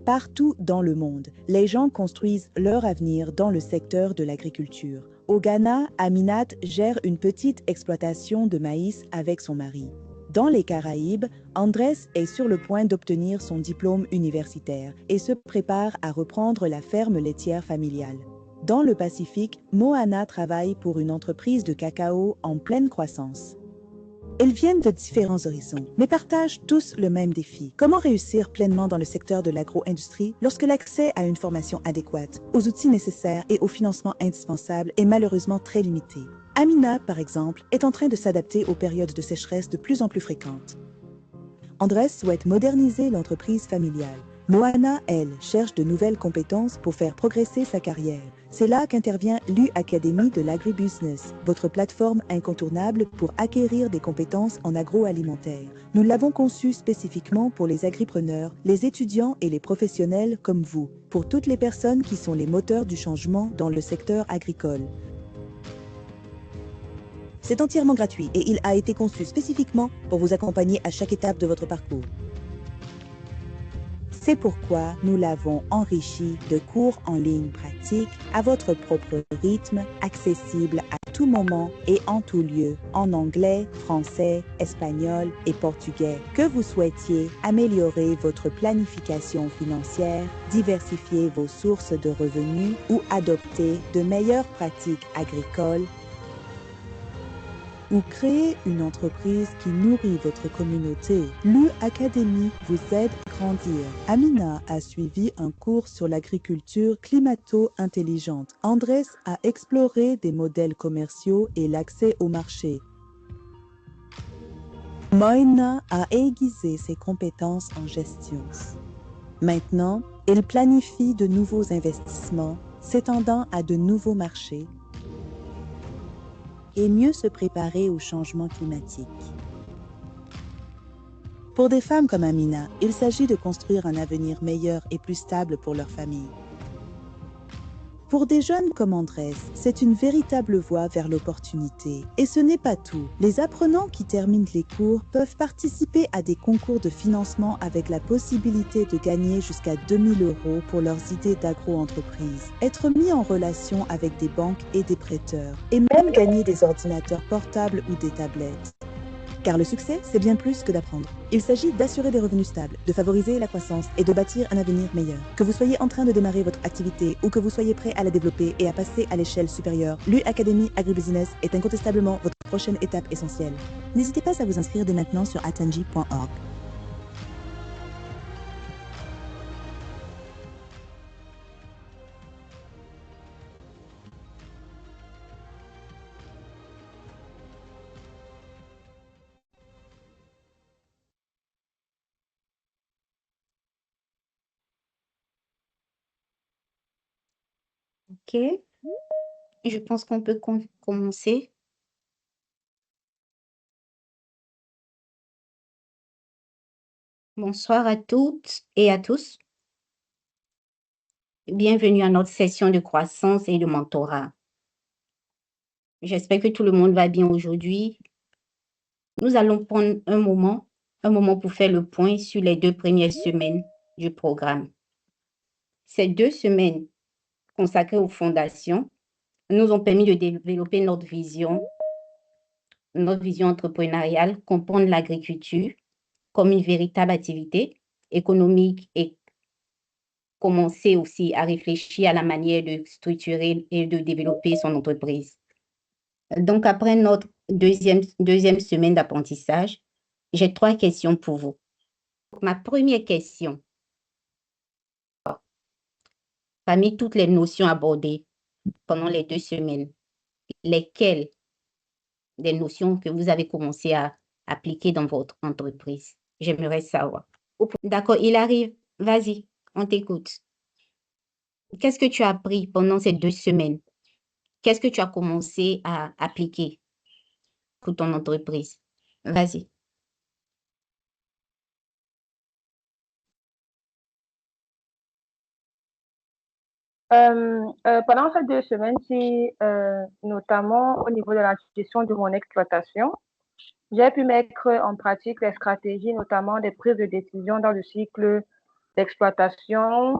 partout dans le monde, les gens construisent leur avenir dans le secteur de l'agriculture. Au Ghana, Aminat gère une petite exploitation de maïs avec son mari. Dans les Caraïbes, Andrés est sur le point d'obtenir son diplôme universitaire et se prépare à reprendre la ferme laitière familiale. Dans le Pacifique, Moana travaille pour une entreprise de cacao en pleine croissance. Ils viennent de différents horizons, mais partagent tous le même défi. Comment réussir pleinement dans le secteur de l'agro-industrie lorsque l'accès à une formation adéquate, aux outils nécessaires et au financement indispensable est malheureusement très limité? Amina, par exemple, est en train de s'adapter aux périodes de sécheresse de plus en plus fréquentes. Andrés souhaite moderniser l'entreprise familiale. Moana, elle, cherche de nouvelles compétences pour faire progresser sa carrière. C'est là qu'intervient l'U-Academy de l'Agribusiness, votre plateforme incontournable pour acquérir des compétences en agroalimentaire. Nous l'avons conçue spécifiquement pour les agripreneurs, les étudiants et les professionnels comme vous, pour toutes les personnes qui sont les moteurs du changement dans le secteur agricole. C'est entièrement gratuit et il a été conçu spécifiquement pour vous accompagner à chaque étape de votre parcours. C'est pourquoi nous l'avons enrichi de cours en ligne pratiques à votre propre rythme, accessibles à tout moment et en tout lieu, en anglais, français, espagnol et portugais. Que vous souhaitiez améliorer votre planification financière, diversifier vos sources de revenus ou adopter de meilleures pratiques agricoles, ou créer une entreprise qui nourrit votre communauté, l'U-Academy vous aide à grandir. Amina a suivi un cours sur l'agriculture climato-intelligente. Andrés a exploré des modèles commerciaux et l'accès au marché. Moina a aiguisé ses compétences en gestion. Maintenant, il planifie de nouveaux investissements s'étendant à de nouveaux marchés et mieux se préparer au changement climatique. Pour des femmes comme Amina, il s'agit de construire un avenir meilleur et plus stable pour leur famille. Pour des jeunes comme Andrés, c'est une véritable voie vers l'opportunité. Et ce n'est pas tout. Les apprenants qui terminent les cours peuvent participer à des concours de financement avec la possibilité de gagner jusqu'à 2000 € pour leurs idées d'agro-entreprise, être mis en relation avec des banques et des prêteurs, et même gagner des ordinateurs portables ou des tablettes. Car le succès, c'est bien plus que d'apprendre. Il s'agit d'assurer des revenus stables, de favoriser la croissance et de bâtir un avenir meilleur. Que vous soyez en train de démarrer votre activité ou que vous soyez prêt à la développer et à passer à l'échelle supérieure, l'U-Academy Agribusiness est incontestablement votre prochaine étape essentielle. N'hésitez pas à vous inscrire dès maintenant sur atanji.org. Ok, je pense qu'on peut commencer. Bonsoir à toutes et à tous. Bienvenue à notre session de croissance et de mentorat. J'espère que tout le monde va bien aujourd'hui. Nous allons prendre un moment pour faire le point sur les 2 premières semaines du programme. Ces 2 semaines consacrées aux fondations nous ont permis de développer notre vision entrepreneuriale, comprendre l'agriculture comme une véritable activité économique et commencer aussi à réfléchir à la manière de structurer et de développer son entreprise. Donc, après notre deuxième semaine d'apprentissage, j'ai 3 questions pour vous. Ma première question, parmi toutes les notions abordées pendant les 2 semaines, lesquelles des notions que vous avez commencé à appliquer dans votre entreprise? J'aimerais savoir. D'accord, il arrive. Vas-y, on t'écoute. Qu'est-ce que tu as appris pendant ces 2 semaines? Qu'est-ce que tu as commencé à appliquer pour ton entreprise? Vas-y. Pendant ces 2 semaines-ci, notamment au niveau de la gestion de mon exploitation, j'ai pu mettre en pratique les stratégies, notamment des prises de décision dans le cycle d'exploitation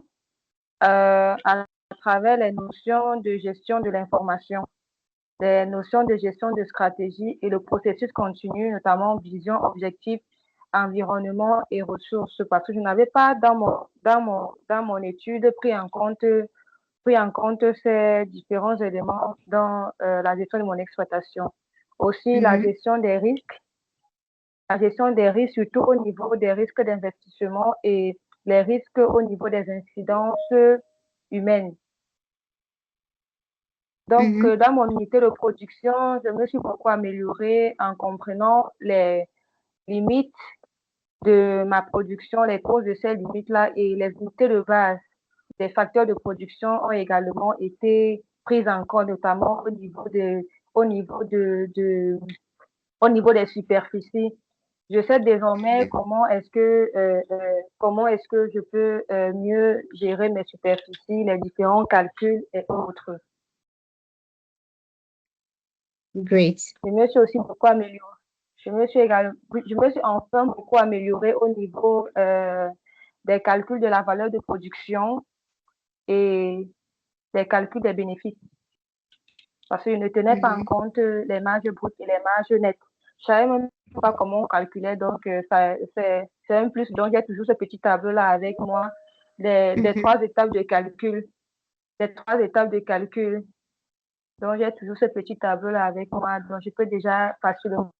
à travers les notions de gestion de l'information, les notions de gestion de stratégie et le processus continu, notamment vision, objectif, environnement et ressources, parce que je n'avais pas dans mon étude pris en compte ces différents éléments dans la gestion de mon exploitation. Aussi, la gestion des risques, surtout au niveau des risques d'investissement et les risques au niveau des incidences humaines. Donc, dans mon unité de production, je me suis beaucoup améliorée en comprenant les limites de ma production, les causes de ces limites-là et les unités de base des facteurs de production ont également été prises en compte, notamment au niveau des superficies. Je sais désormais comment est-ce que je peux mieux gérer mes superficies, les différents calculs et autres. Great. Je me suis aussi beaucoup améliorée. Je me suis enfin beaucoup améliorée au niveau des calculs de la valeur de production et des calculs des bénéfices. Parce que je ne tenais pas en compte les marges brutes et les marges nettes. Je ne savais même pas comment on calculait, donc c'est un plus. Donc, j'ai toujours ce petit tableau-là avec moi, des 3 étapes de calcul. Les 3 étapes de calcul. Donc, j'ai toujours ce petit tableau-là avec moi. Donc, je peux déjà facilement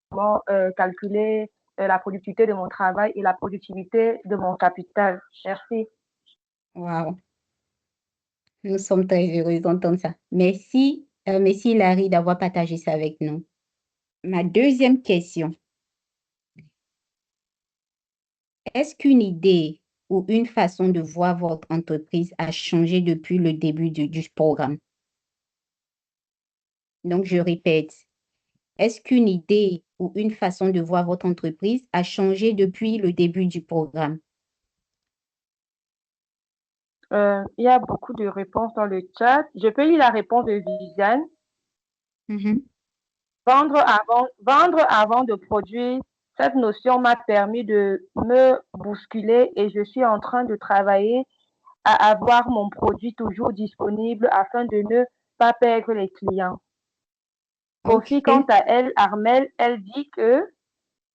calculer la productivité de mon travail et la productivité de mon capital. Merci. Wow. Nous sommes très heureux d'entendre ça. Merci, merci Larry d'avoir partagé ça avec nous. Ma deuxième question. Est-ce qu'une idée ou une façon de voir votre entreprise a changé depuis le début du programme? Donc, je répète, est-ce qu'une idée ou une façon de voir votre entreprise a changé depuis le début du programme? Il y a beaucoup de réponses dans le chat. Je peux lire la réponse de Viviane. Vendre avant de produire, cette notion m'a permis de me bousculer et je suis en train de travailler à avoir mon produit toujours disponible afin de ne pas perdre les clients. Sophie, quant à elle, Armelle, elle dit que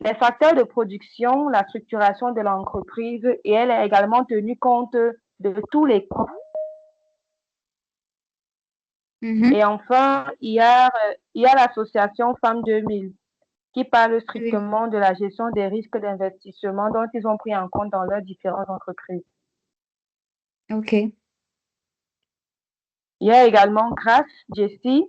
les facteurs de production, la structuration de l'entreprise et elle a également tenu compte de tous les coûts. Et enfin, il y a l'association Femmes 2000 qui parle strictement de la gestion des risques d'investissement dont ils ont pris en compte dans leurs différentes entreprises. OK. Il y a également Grace Jessie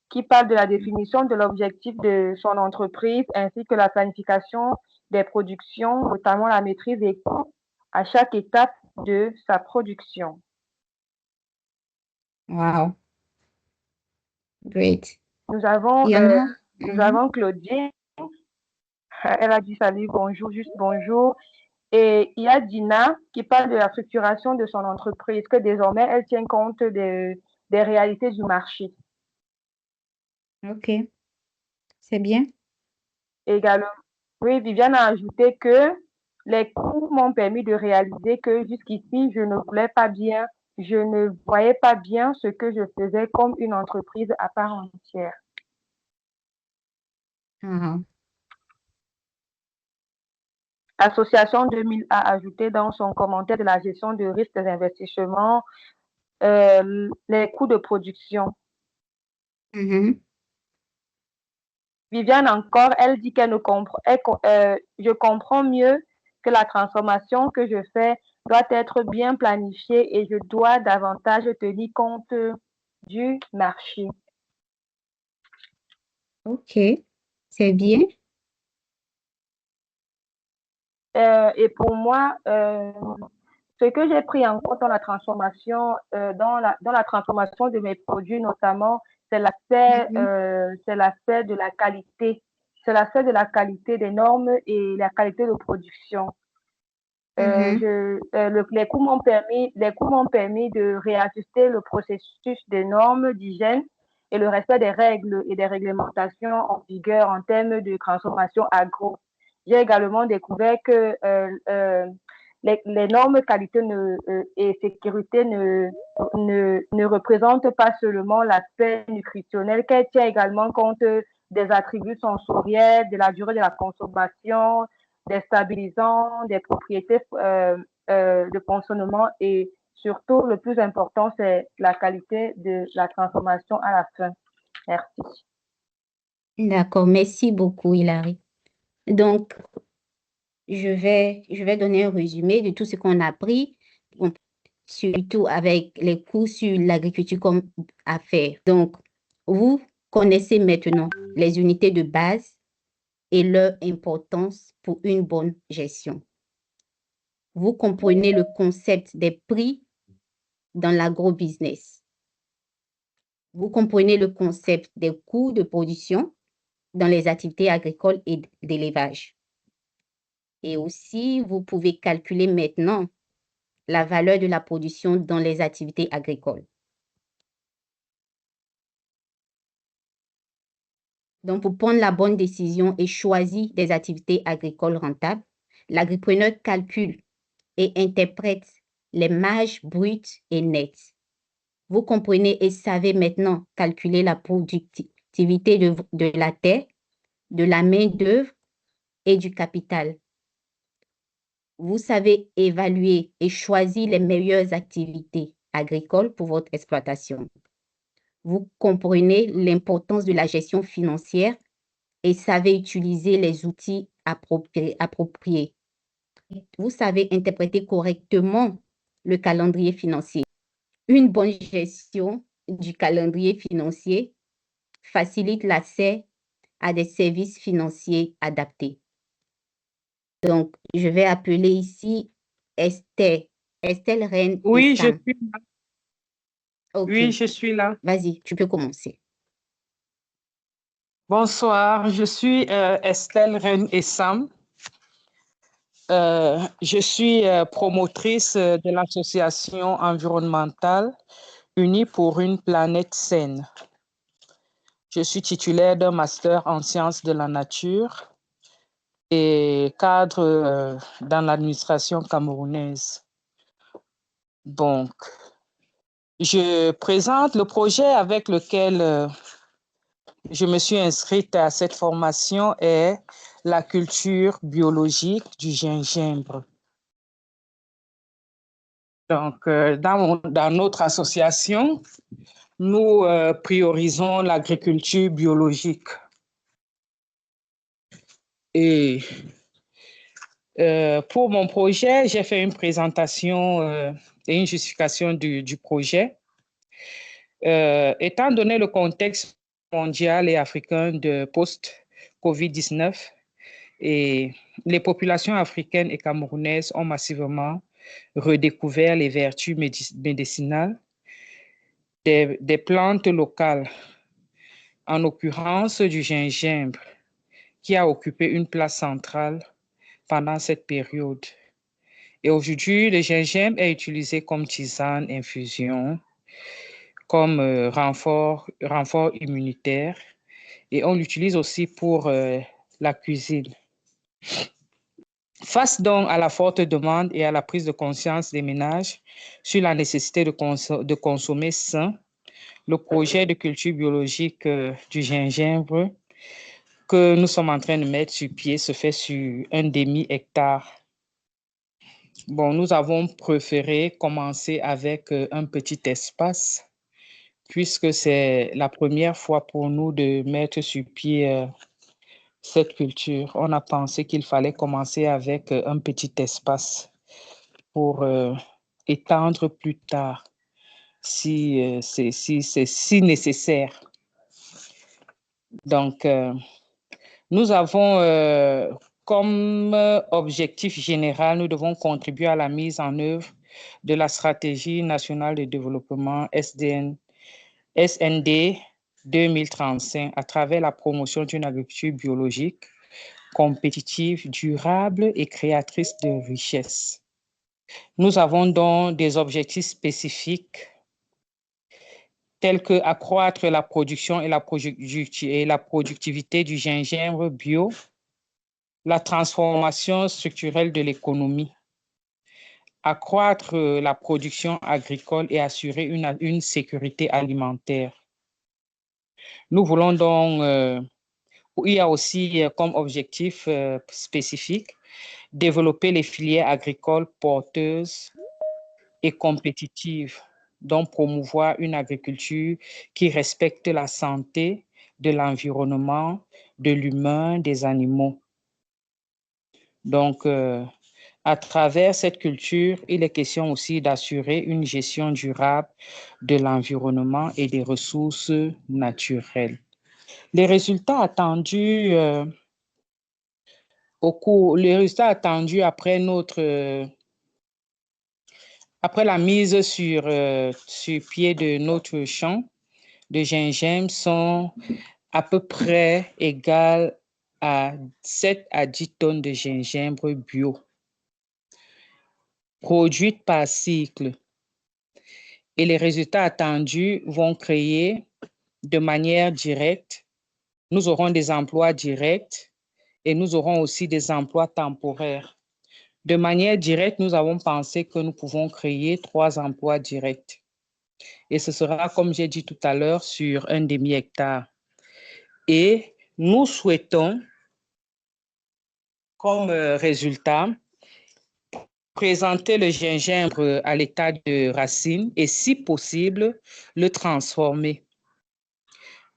qui parle de la définition de l'objectif de son entreprise ainsi que la planification des productions, notamment la maîtrise des coûts à chaque étape de sa production. Wow. Great. Nous avons Claudine. Elle a dit salut, bonjour, juste bonjour. Et il y a Dina qui parle de la structuration de son entreprise, que désormais elle tient compte des réalités du marché. OK. C'est bien. Également, oui, Viviane a ajouté que les coûts m'ont permis de réaliser que jusqu'ici, je ne voyais pas bien ce que je faisais comme une entreprise à part entière. Association 2000 a ajouté dans son commentaire de la gestion de risques des investissements les coûts de production. Viviane encore, elle dit qu'elle je comprends mieux que la transformation que je fais doit être bien planifiée et je dois davantage tenir compte du marché. OK, c'est bien. Et pour moi, ce que j'ai pris en compte dans la transformation, dans la transformation de mes produits notamment, c'est l'aspect de la qualité. C'est l'aspect de la qualité des normes et la qualité de production. Les coûts m'ont permis de réajuster le processus des normes d'hygiène et le respect des règles et des réglementations en vigueur en termes de transformation agro. J'ai également découvert que les normes qualité et sécurité ne représentent pas seulement l'aspect nutritionnel, qu'elle tient également compte des attributs sensoriels, de la durée de la consommation, des stabilisants, des propriétés de fonctionnement et surtout, le plus important, c'est la qualité de la transformation à la fin. Merci. D'accord, merci beaucoup, Hilary. Donc, je vais donner un résumé de tout ce qu'on a appris, surtout avec les cours sur l'agriculture comme affaire. Donc, vous connaissez maintenant les unités de base et leur importance pour une bonne gestion. Vous comprenez le concept des prix dans l'agrobusiness. Vous comprenez le concept des coûts de production dans les activités agricoles et d'élevage. Et aussi, vous pouvez calculer maintenant la valeur de la production dans les activités agricoles. Donc, pour prendre la bonne décision et choisir des activités agricoles rentables, l'agripreneur calcule et interprète les marges brutes et nettes. Vous comprenez et savez maintenant calculer la productivité de la terre, de la main-d'œuvre et du capital. Vous savez évaluer et choisir les meilleures activités agricoles pour votre exploitation. Vous comprenez l'importance de la gestion financière et savez utiliser les outils appropriés. Vous savez interpréter correctement le calendrier financier. Une bonne gestion du calendrier financier facilite l'accès à des services financiers adaptés. Donc, je vais appeler ici Estelle Reine. Oui, je suis là. Ok. Oui, je suis là. Vas-y, tu peux commencer. Bonsoir, je suis Estelle Reine Essam. Je suis promotrice de l'association environnementale Unie pour une planète saine. Je suis titulaire d'un master en sciences de la nature et cadre dans l'administration camerounaise. Donc, je présente le projet avec lequel je me suis inscrite à cette formation est la culture biologique du gingembre. Donc, dans notre association, nous priorisons l'agriculture biologique. Et pour mon projet, j'ai fait une présentation et une justification du projet. Étant donné le contexte mondial et africain de post-COVID-19, et les populations africaines et camerounaises ont massivement redécouvert les vertus médicinales des plantes locales, en l'occurrence du gingembre, qui a occupé une place centrale pendant cette période. Et aujourd'hui, le gingembre est utilisé comme tisane, infusion, comme renfort immunitaire, et on l'utilise aussi pour la cuisine. Face donc à la forte demande et à la prise de conscience des ménages sur la nécessité de consommer sain, le projet de culture biologique du gingembre que nous sommes en train de mettre sur pied se fait sur un demi-hectare. Bon, nous avons préféré commencer avec un petit espace puisque c'est la première fois pour nous de mettre sur pied cette culture. On a pensé qu'il fallait commencer avec un petit espace pour étendre plus tard si c'est si nécessaire. Donc, nous avons comme objectif général, nous devons contribuer à la mise en œuvre de la stratégie nationale de développement SND 2035 à travers la promotion d'une agriculture biologique, compétitive, durable et créatrice de richesses. Nous avons donc des objectifs spécifiques tels que accroître la production et la productivité du gingembre bio, la transformation structurelle de l'économie, accroître la production agricole et assurer une sécurité alimentaire. Nous voulons donc, il y a aussi comme objectif spécifique, développer les filières agricoles porteuses et compétitives, donc promouvoir une agriculture qui respecte la santé de l'environnement, de l'humain, des animaux. Donc, à travers cette culture, il est question aussi d'assurer une gestion durable de l'environnement et des ressources naturelles. Les résultats attendus les résultats attendus après après la mise sur pied de notre champ de gingembre sont à peu près égales à 7 à 10 tonnes de gingembre bio produites par cycle. Et les résultats attendus vont créer de manière directe, nous aurons des emplois directs et nous aurons aussi des emplois temporaires. De manière directe, nous avons pensé que nous pouvons créer 3 emplois directs. Et ce sera, comme j'ai dit tout à l'heure, sur un demi-hectare. Et nous souhaitons, comme résultat, présenter le gingembre à l'état de racine et, si possible, le transformer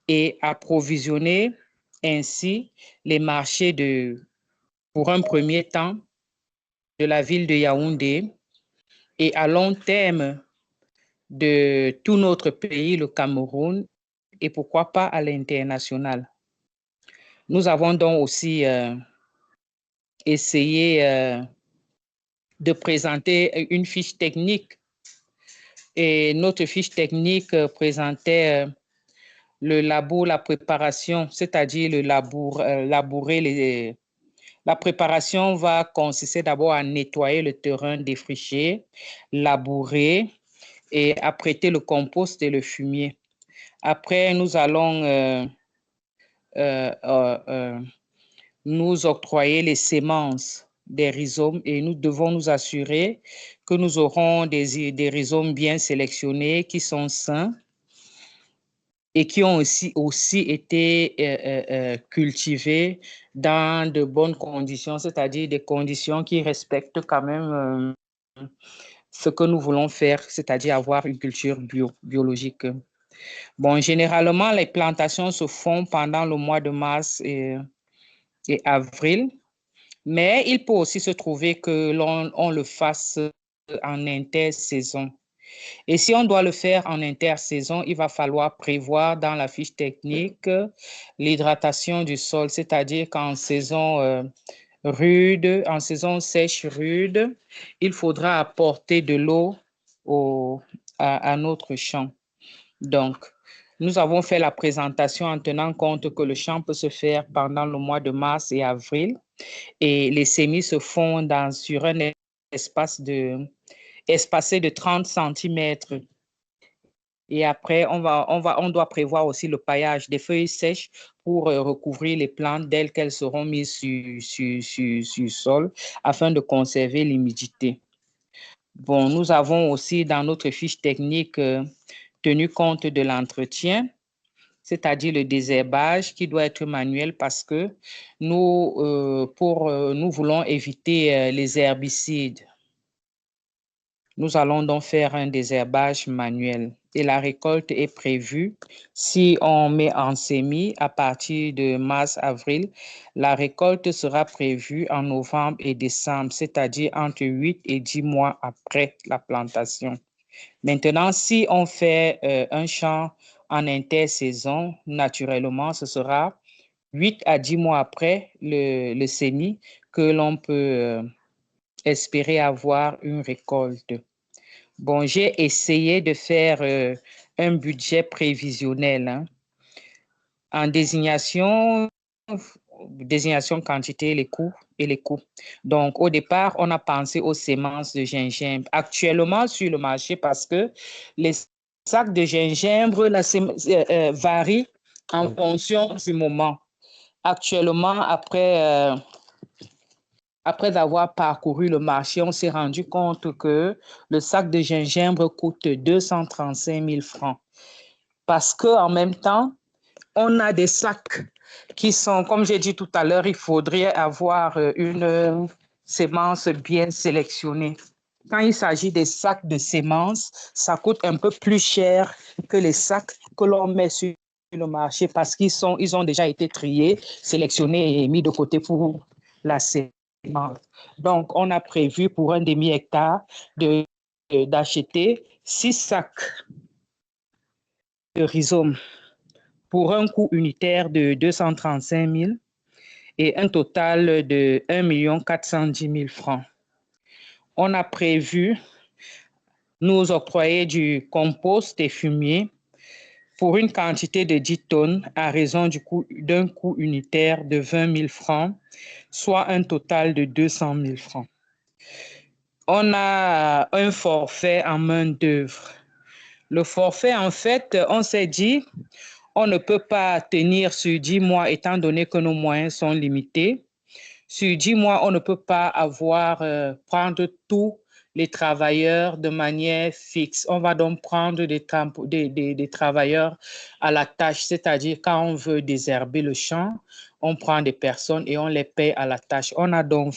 et approvisionner ainsi les marchés pour un premier temps de la ville de Yaoundé et à long terme de tout notre pays, le Cameroun, et pourquoi pas à l'international. Nous avons donc aussi essayé de présenter une fiche technique et notre fiche technique présentait le labour, la préparation, c'est-à-dire le labourer. La préparation va consister d'abord à nettoyer le terrain défriché, labourer et apprêter le compost et le fumier. Après, nous allons nous octroyer les semences des rhizomes et nous devons nous assurer que nous aurons des rhizomes bien sélectionnés qui sont sains et qui ont aussi été cultivés dans de bonnes conditions, c'est-à-dire des conditions qui respectent quand même ce que nous voulons faire, c'est-à-dire avoir une culture biologique. Bon, généralement, les plantations se font pendant le mois de mars et avril, mais il peut aussi se trouver que l'on le fasse en intersaison. Et si on doit le faire en intersaison, il va falloir prévoir dans la fiche technique l'hydratation du sol, c'est-à-dire qu'en saison rude, en saison sèche rude, il faudra apporter de l'eau à notre champ. Donc, nous avons fait la présentation en tenant compte que le champ peut se faire pendant le mois de mars et avril et les semis se font sur un espace espacé de 30 cm. Et après, on doit prévoir aussi le paillage des feuilles sèches pour recouvrir les plantes dès qu'elles seront mises sur le sol afin de conserver l'humidité. Bon, nous avons aussi dans notre fiche technique tenu compte de l'entretien, c'est-à-dire le désherbage qui doit être manuel parce que nous voulons éviter les herbicides. Nous allons donc faire un désherbage manuel et la récolte est prévue. Si on met en semis à partir de mars-avril, la récolte sera prévue en novembre et décembre, c'est-à-dire entre 8 et 10 mois après la plantation. Maintenant, si on fait un champ en intersaison, naturellement, ce sera 8 à 10 mois après le semis que l'on peut espérer avoir une récolte. Bon, j'ai essayé de faire un budget prévisionnel en désignation quantité, les coûts. Donc, au départ, on a pensé aux semences de gingembre. Actuellement, sur le marché, parce que les sacs de gingembre varient en fonction du moment. Actuellement, après après avoir parcouru le marché, on s'est rendu compte que le sac de gingembre coûte 235 000 francs. Parce qu'en même temps, on a des sacs qui sont, comme j'ai dit tout à l'heure, il faudrait avoir une sémence bien sélectionnée. Quand il s'agit des sacs de semences, ça coûte un peu plus cher que les sacs que l'on met sur le marché parce ils ont déjà été triés, sélectionnés et mis de côté pour la sémence. Donc, on a prévu pour un demi-hectare d'acheter 6 sacs de rhizome pour un coût unitaire de 235 000 et un total de 1 410 000 francs. On a prévu nous octroyer du compost et fumier pour une quantité de 10 tonnes à raison d'un coût unitaire de 20 000 francs, soit un total de 200 000 francs. On a un forfait en main-d'œuvre. Le forfait, en fait, on s'est dit, on ne peut pas tenir sur 10 mois étant donné que nos moyens sont limités. Sur 10 mois, on ne peut pas prendre tous les travailleurs de manière fixe. On va donc prendre des travailleurs à la tâche, c'est-à-dire quand on veut désherber le champ, on prend des personnes et on les paye à la tâche. On a donc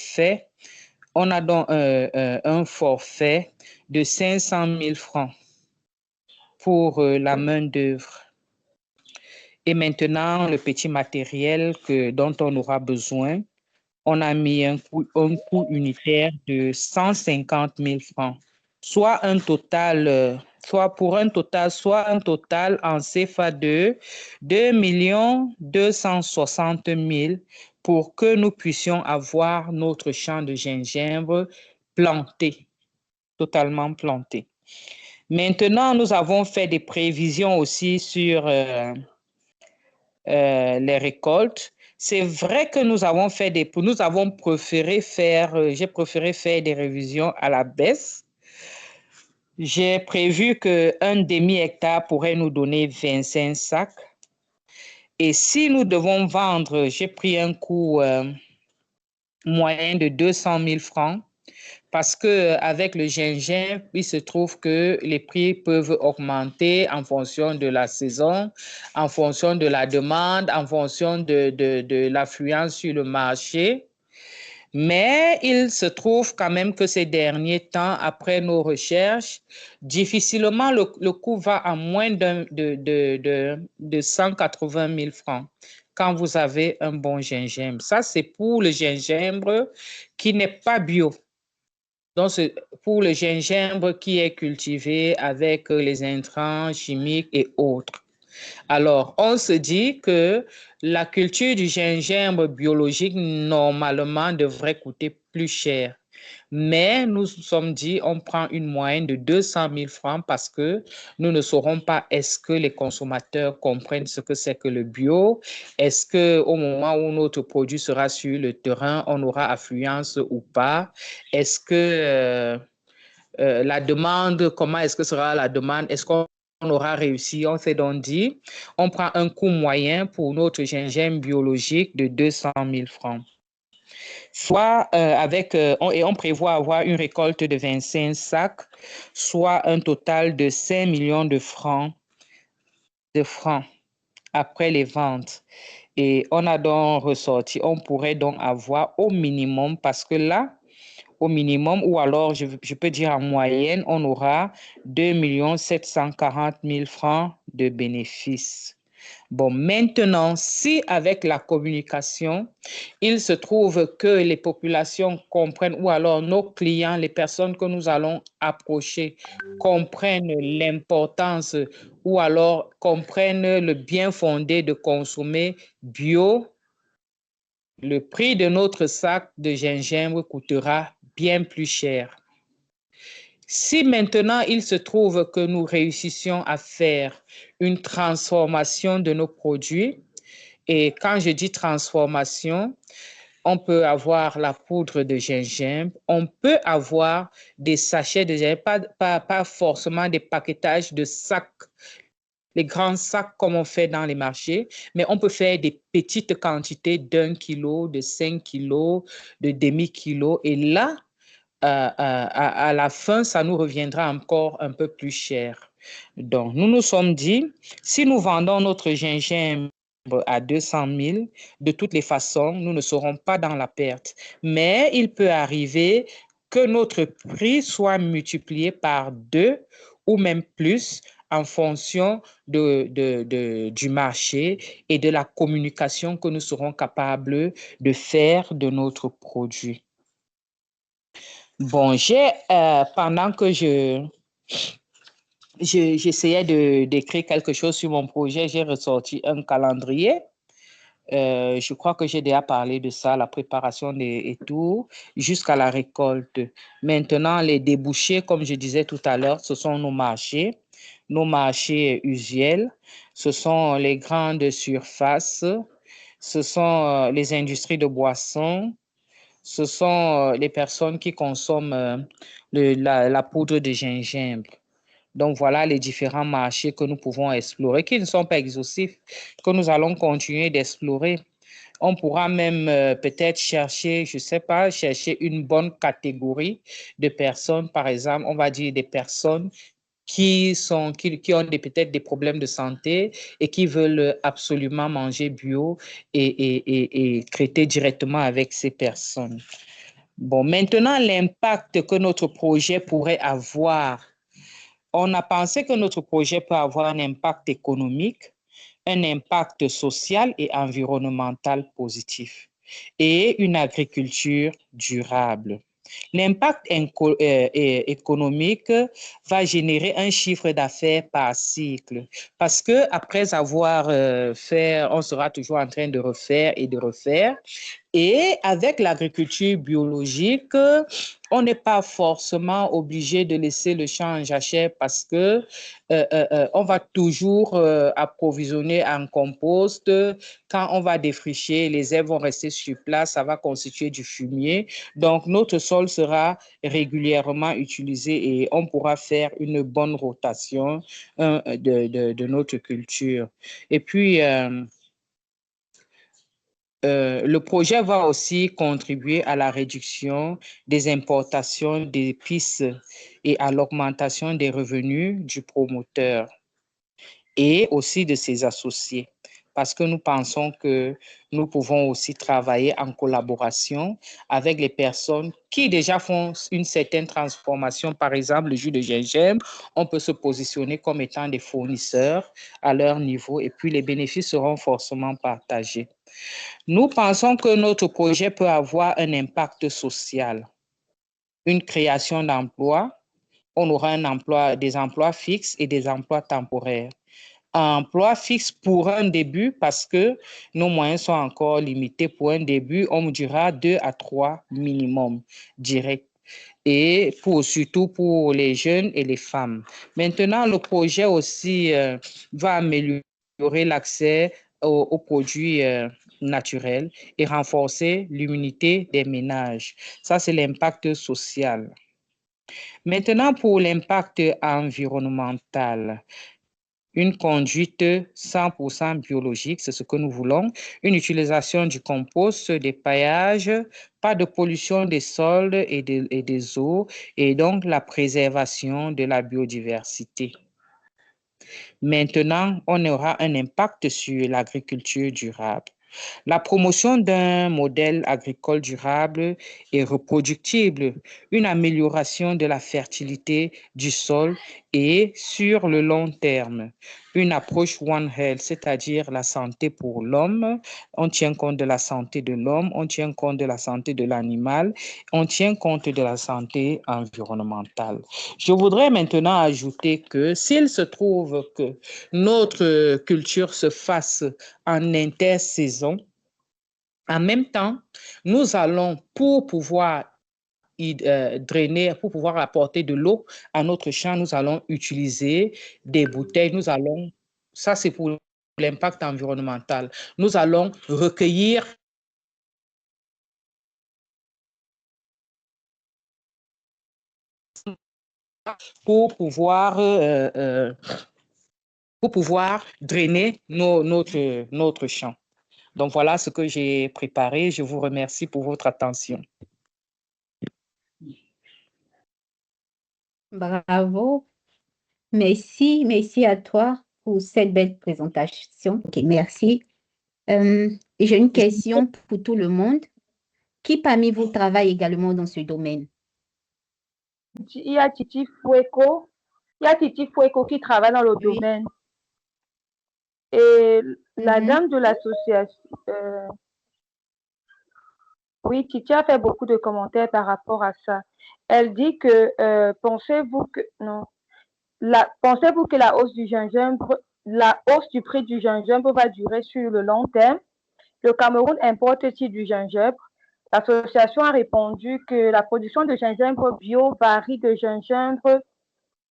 un forfait de 500 000 francs pour la main-d'œuvre. Et maintenant, le petit matériel dont on aura besoin, on a mis un coût unitaire de 150 000 francs, soit un total en CFA de 2 260 000 pour que nous puissions avoir notre champ de gingembre planté, totalement planté. Maintenant, nous avons fait des prévisions aussi sur les récoltes. C'est vrai que nous avons préféré faire, j'ai préféré faire des révisions à la baisse. J'ai prévu qu'un demi-hectare pourrait nous donner 25 sacs. Et si nous devons vendre, j'ai pris un coût moyen de 200 000 francs. Parce qu'avec le gingembre, il se trouve que les prix peuvent augmenter en fonction de la saison, en fonction de la demande, en fonction de l'affluence sur le marché. Mais il se trouve quand même que ces derniers temps, après nos recherches, difficilement le coût va à moins de 180 000 francs quand vous avez un bon gingembre. Ça, c'est pour le gingembre qui n'est pas bio. Donc, c'est pour le gingembre qui est cultivé avec les intrants chimiques et autres. Alors, on se dit que la culture du gingembre biologique, normalement, devrait coûter plus cher. Mais nous nous sommes dit, on prend une moyenne de 200 000 francs parce que nous ne saurons pas est-ce que les consommateurs comprennent ce que c'est que le bio, est-ce qu'au moment où notre produit sera sur le terrain, on aura affluence ou pas, est-ce que la demande, comment est-ce que sera la demande, est-ce qu'on aura réussi. On s'est donc dit, on prend un coût moyen pour notre gingembre biologique de 200 000 francs. Soit et on prévoit avoir une récolte de 25 sacs, soit un total de 5 millions de francs après les ventes. Et on a donc ressorti, on pourrait donc avoir au minimum, parce que là, au minimum, ou alors je peux dire en moyenne, on aura 2 740 000 francs de bénéfices. Bon, maintenant, si avec la communication, il se trouve que les populations comprennent, ou alors nos clients, les personnes que nous allons approcher, comprennent l'importance, ou alors comprennent le bien fondé de consommer bio, le prix de notre sac de gingembre coûtera bien plus cher. Si maintenant il se trouve que nous réussissions à faire une transformation de nos produits, et quand je dis transformation, on peut avoir la poudre de gingembre, on peut avoir des sachets de gingembre, pas forcément des paquetages de sacs. les grands sacs comme on fait dans les marchés, mais on peut faire des petites quantités d'1 kilo, de 5 kilos, de demi-kilo. Et là, à la fin, ça nous reviendra encore un peu plus cher. Donc, nous nous sommes dit, si nous vendons notre gingembre à 200 000, de toutes les façons, nous ne serons pas dans la perte. Mais il peut arriver que notre prix soit multiplié par 2 ou même plus en fonction du marché et de la communication que nous serons capables de faire de notre produit. Bon, pendant que j'essayais d'écrire quelque chose sur mon projet, j'ai ressorti un calendrier. Je crois que j'ai déjà parlé de ça, la préparation et tout, jusqu'à la récolte. Maintenant, les débouchés, comme je disais tout à l'heure, ce sont nos marchés usuels, ce sont les grandes surfaces, ce sont les industries de boissons, ce sont les personnes qui consomment la poudre de gingembre. Donc, voilà les différents marchés que nous pouvons explorer, qui ne sont pas exhaustifs, que nous allons continuer d'explorer. On pourra même peut-être chercher, je ne sais pas, chercher une bonne catégorie de personnes. Par exemple, on va dire des personnes qui ont peut-être des problèmes de santé et qui veulent absolument manger bio et traiter directement avec ces personnes. Bon, maintenant, l'impact que notre projet pourrait avoir. On a pensé que notre projet peut avoir un impact économique, un impact social et environnemental positif et une agriculture durable. L'impact économique va générer un chiffre d'affaires par cycle parce que après avoir fait, on sera toujours en train de refaire et de refaire. Et avec l'agriculture biologique, on n'est pas forcément obligé de laisser le champ en jachère parce que on va toujours approvisionner en compost. Quand on va défricher, les herbes vont rester sur place, ça va constituer du fumier. Donc, notre sol sera régulièrement utilisé et on pourra faire une bonne rotation de notre culture. Et puis, le projet va aussi contribuer à la réduction des importations d'épices et à l'augmentation des revenus du promoteur et aussi de ses associés, parce que nous pensons que nous pouvons aussi travailler en collaboration avec les personnes qui déjà font une certaine transformation. Par exemple, le jus de gingembre, on peut se positionner comme étant des fournisseurs à leur niveau et puis les bénéfices seront forcément partagés. Nous pensons que notre projet peut avoir un impact social, une création d'emplois. On aura des emplois fixes et des emplois temporaires. Un emploi fixe pour un début parce que nos moyens sont encore limités. Pour un début, on dira 2 à 3 minimum direct. Et surtout pour les jeunes et les femmes. Maintenant, le projet aussi va améliorer l'accès aux produits naturels et renforcer l'immunité des ménages. Ça, c'est l'impact social. Maintenant, pour l'impact environnemental. Une conduite 100% biologique, c'est ce que nous voulons. Une utilisation du compost, des paillages, pas de pollution des sols et des eaux, et donc la préservation de la biodiversité. Maintenant, on aura un impact sur l'agriculture durable. La promotion d'un modèle agricole durable et reproductible, une amélioration de la fertilité du sol et sur le long terme, une approche One Health, c'est-à-dire la santé pour l'homme. On tient compte de la santé de l'homme, on tient compte de la santé de l'animal, on tient compte de la santé environnementale. Je voudrais maintenant ajouter que s'il se trouve que notre culture se fasse en intersaison, en même temps, nous allons, pour pouvoir drainer, pour pouvoir apporter de l'eau à notre champ, nous allons utiliser des bouteilles, ça c'est pour l'impact environnemental, nous allons recueillir pour pouvoir pour pouvoir drainer notre champ. Donc, voilà ce que j'ai préparé. Je vous remercie pour votre attention. Bravo. Merci, merci à toi pour cette belle présentation. OK, merci. J'ai une question pour tout le monde. Qui parmi vous travaille également dans ce domaine? Il y a Titi Fueko. Il y a Titi Fueko qui travaille dans le domaine. Et la dame de l'association, oui, Titi a fait beaucoup de commentaires par rapport à ça. Elle dit que pensez-vous que la hausse du gingembre, la hausse du prix du gingembre va durer sur le long terme? Le Cameroun importe-t-il du gingembre? L'association a répondu que la production de gingembre bio varie de gingembre.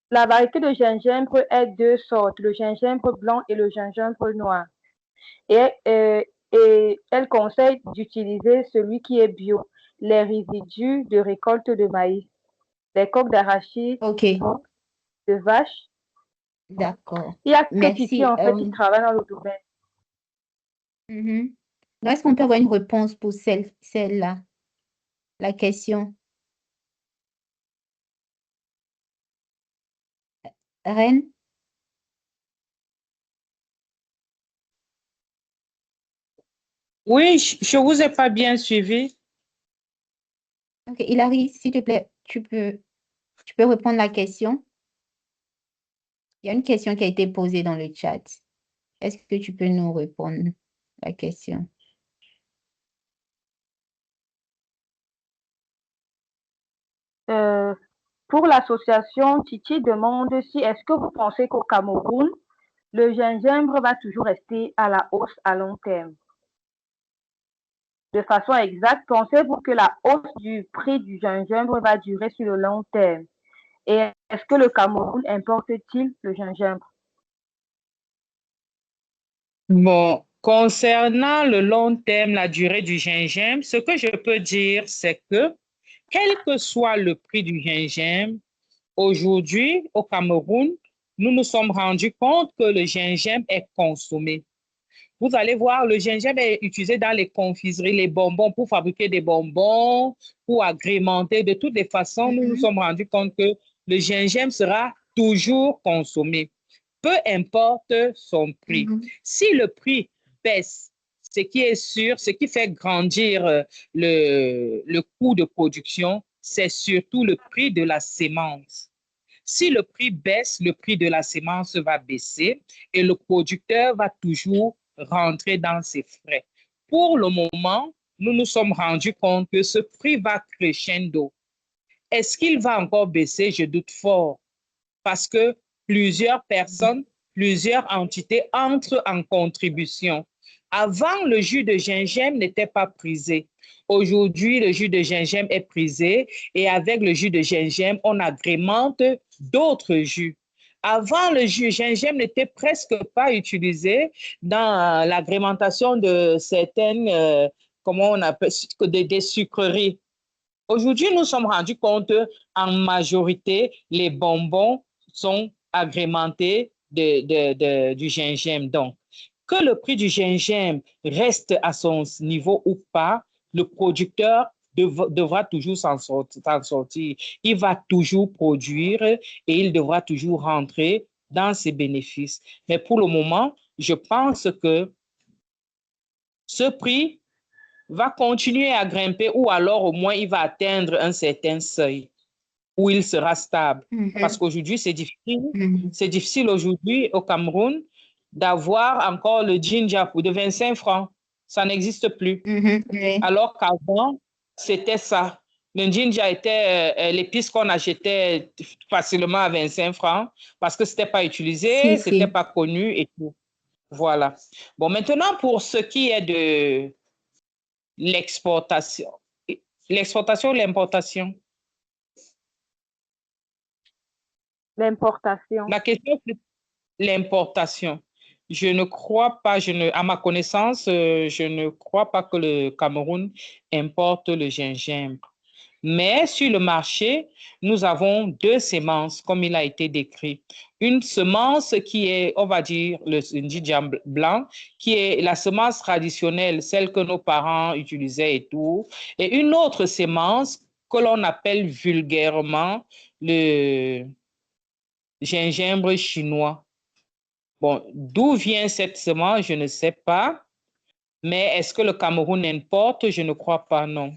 La variété de gingembre est deux sortes, le gingembre blanc et le gingembre noir. Et elle conseille d'utiliser celui qui est bio, les résidus de récolte de maïs, les coques d'arachide, OK, de vache. d'accord. Il y a que Merci. Titi, en fait, qui travaille dans le domaine. Donc, est-ce qu'on peut avoir une réponse pour celle-là, la question? Reine? Oui, je ne vous ai pas bien suivi. OK, Hilary, s'il te plaît, tu peux répondre à la question? Il y a une question qui a été posée dans le chat. Est-ce que tu peux nous répondre à la question? Pour l'association, Titi demande si est-ce que vous pensez qu'au Cameroun, le gingembre va toujours rester à la hausse à long terme? De façon exacte, pensez-vous que la hausse du prix du gingembre va durer sur le long terme? Et est-ce que le Cameroun importe-t-il le gingembre? Bon, concernant le long terme, la durée du gingembre, ce que je peux dire, c'est que quel que soit le prix du gingembre, aujourd'hui, au Cameroun, nous nous sommes rendus compte que le gingembre est consommé. Vous allez voir, le gingembre est utilisé dans les confiseries, les bonbons, pour fabriquer des bonbons, pour agrémenter. De toutes les façons, nous nous sommes rendus compte que le gingembre sera toujours consommé, peu importe son prix. Si le prix baisse, ce qui est sûr, ce qui fait grandir le coût de production, c'est surtout le prix de la sémence. Si le prix baisse, le prix de la sémence va baisser et le producteur va toujours rentrer dans ses frais. Pour le moment, nous nous sommes rendus compte que ce prix va crescendo. Est-ce qu'il va encore baisser? Je doute fort parce que plusieurs personnes, plusieurs entités entrent en contribution. Avant, le jus de gingembre n'était pas prisé. Aujourd'hui, le jus de gingembre est prisé et avec le jus de gingembre, on agrémente d'autres jus. Avant, le jus de gingembre n'était presque pas utilisé dans l'agrémentation de certaines, comment on appelle, des sucreries. Aujourd'hui, nous sommes rendus compte en majorité, les bonbons sont agrémentés du gingembre. Donc, que le prix du gingembre reste à son niveau ou pas, le producteur devra toujours s'en sortir. Il va toujours produire et il devra toujours rentrer dans ses bénéfices. Mais pour le moment, je pense que ce prix va continuer à grimper ou alors au moins il va atteindre un certain seuil où il sera stable. Parce qu'aujourd'hui, c'est difficile. C'est difficile aujourd'hui au Cameroun d'avoir encore le ginger de 25 francs. Ça n'existe plus. Alors qu'avant, c'était ça. Le ginger était l'épice qu'on achetait facilement à 25 francs parce que ce n'était pas utilisé, ce n'était pas connu et tout. Voilà. Bon, maintenant, pour ce qui est de l'exportation. L'exportation ou l'importation? L'importation. La question, c'est l'importation. Je ne crois pas, à ma connaissance, je ne crois pas que le Cameroun importe le gingembre. Mais sur le marché, nous avons 2 semences, comme il a été décrit. Une semence qui est, on va dire, le Ndjidja blanc, qui est la semence traditionnelle, celle que nos parents utilisaient et tout. Et une autre semence que l'on appelle vulgairement le gingembre chinois. Bon, d'où vient cette semence, je ne sais pas. Mais est-ce que le Cameroun importe? Je ne crois pas, non.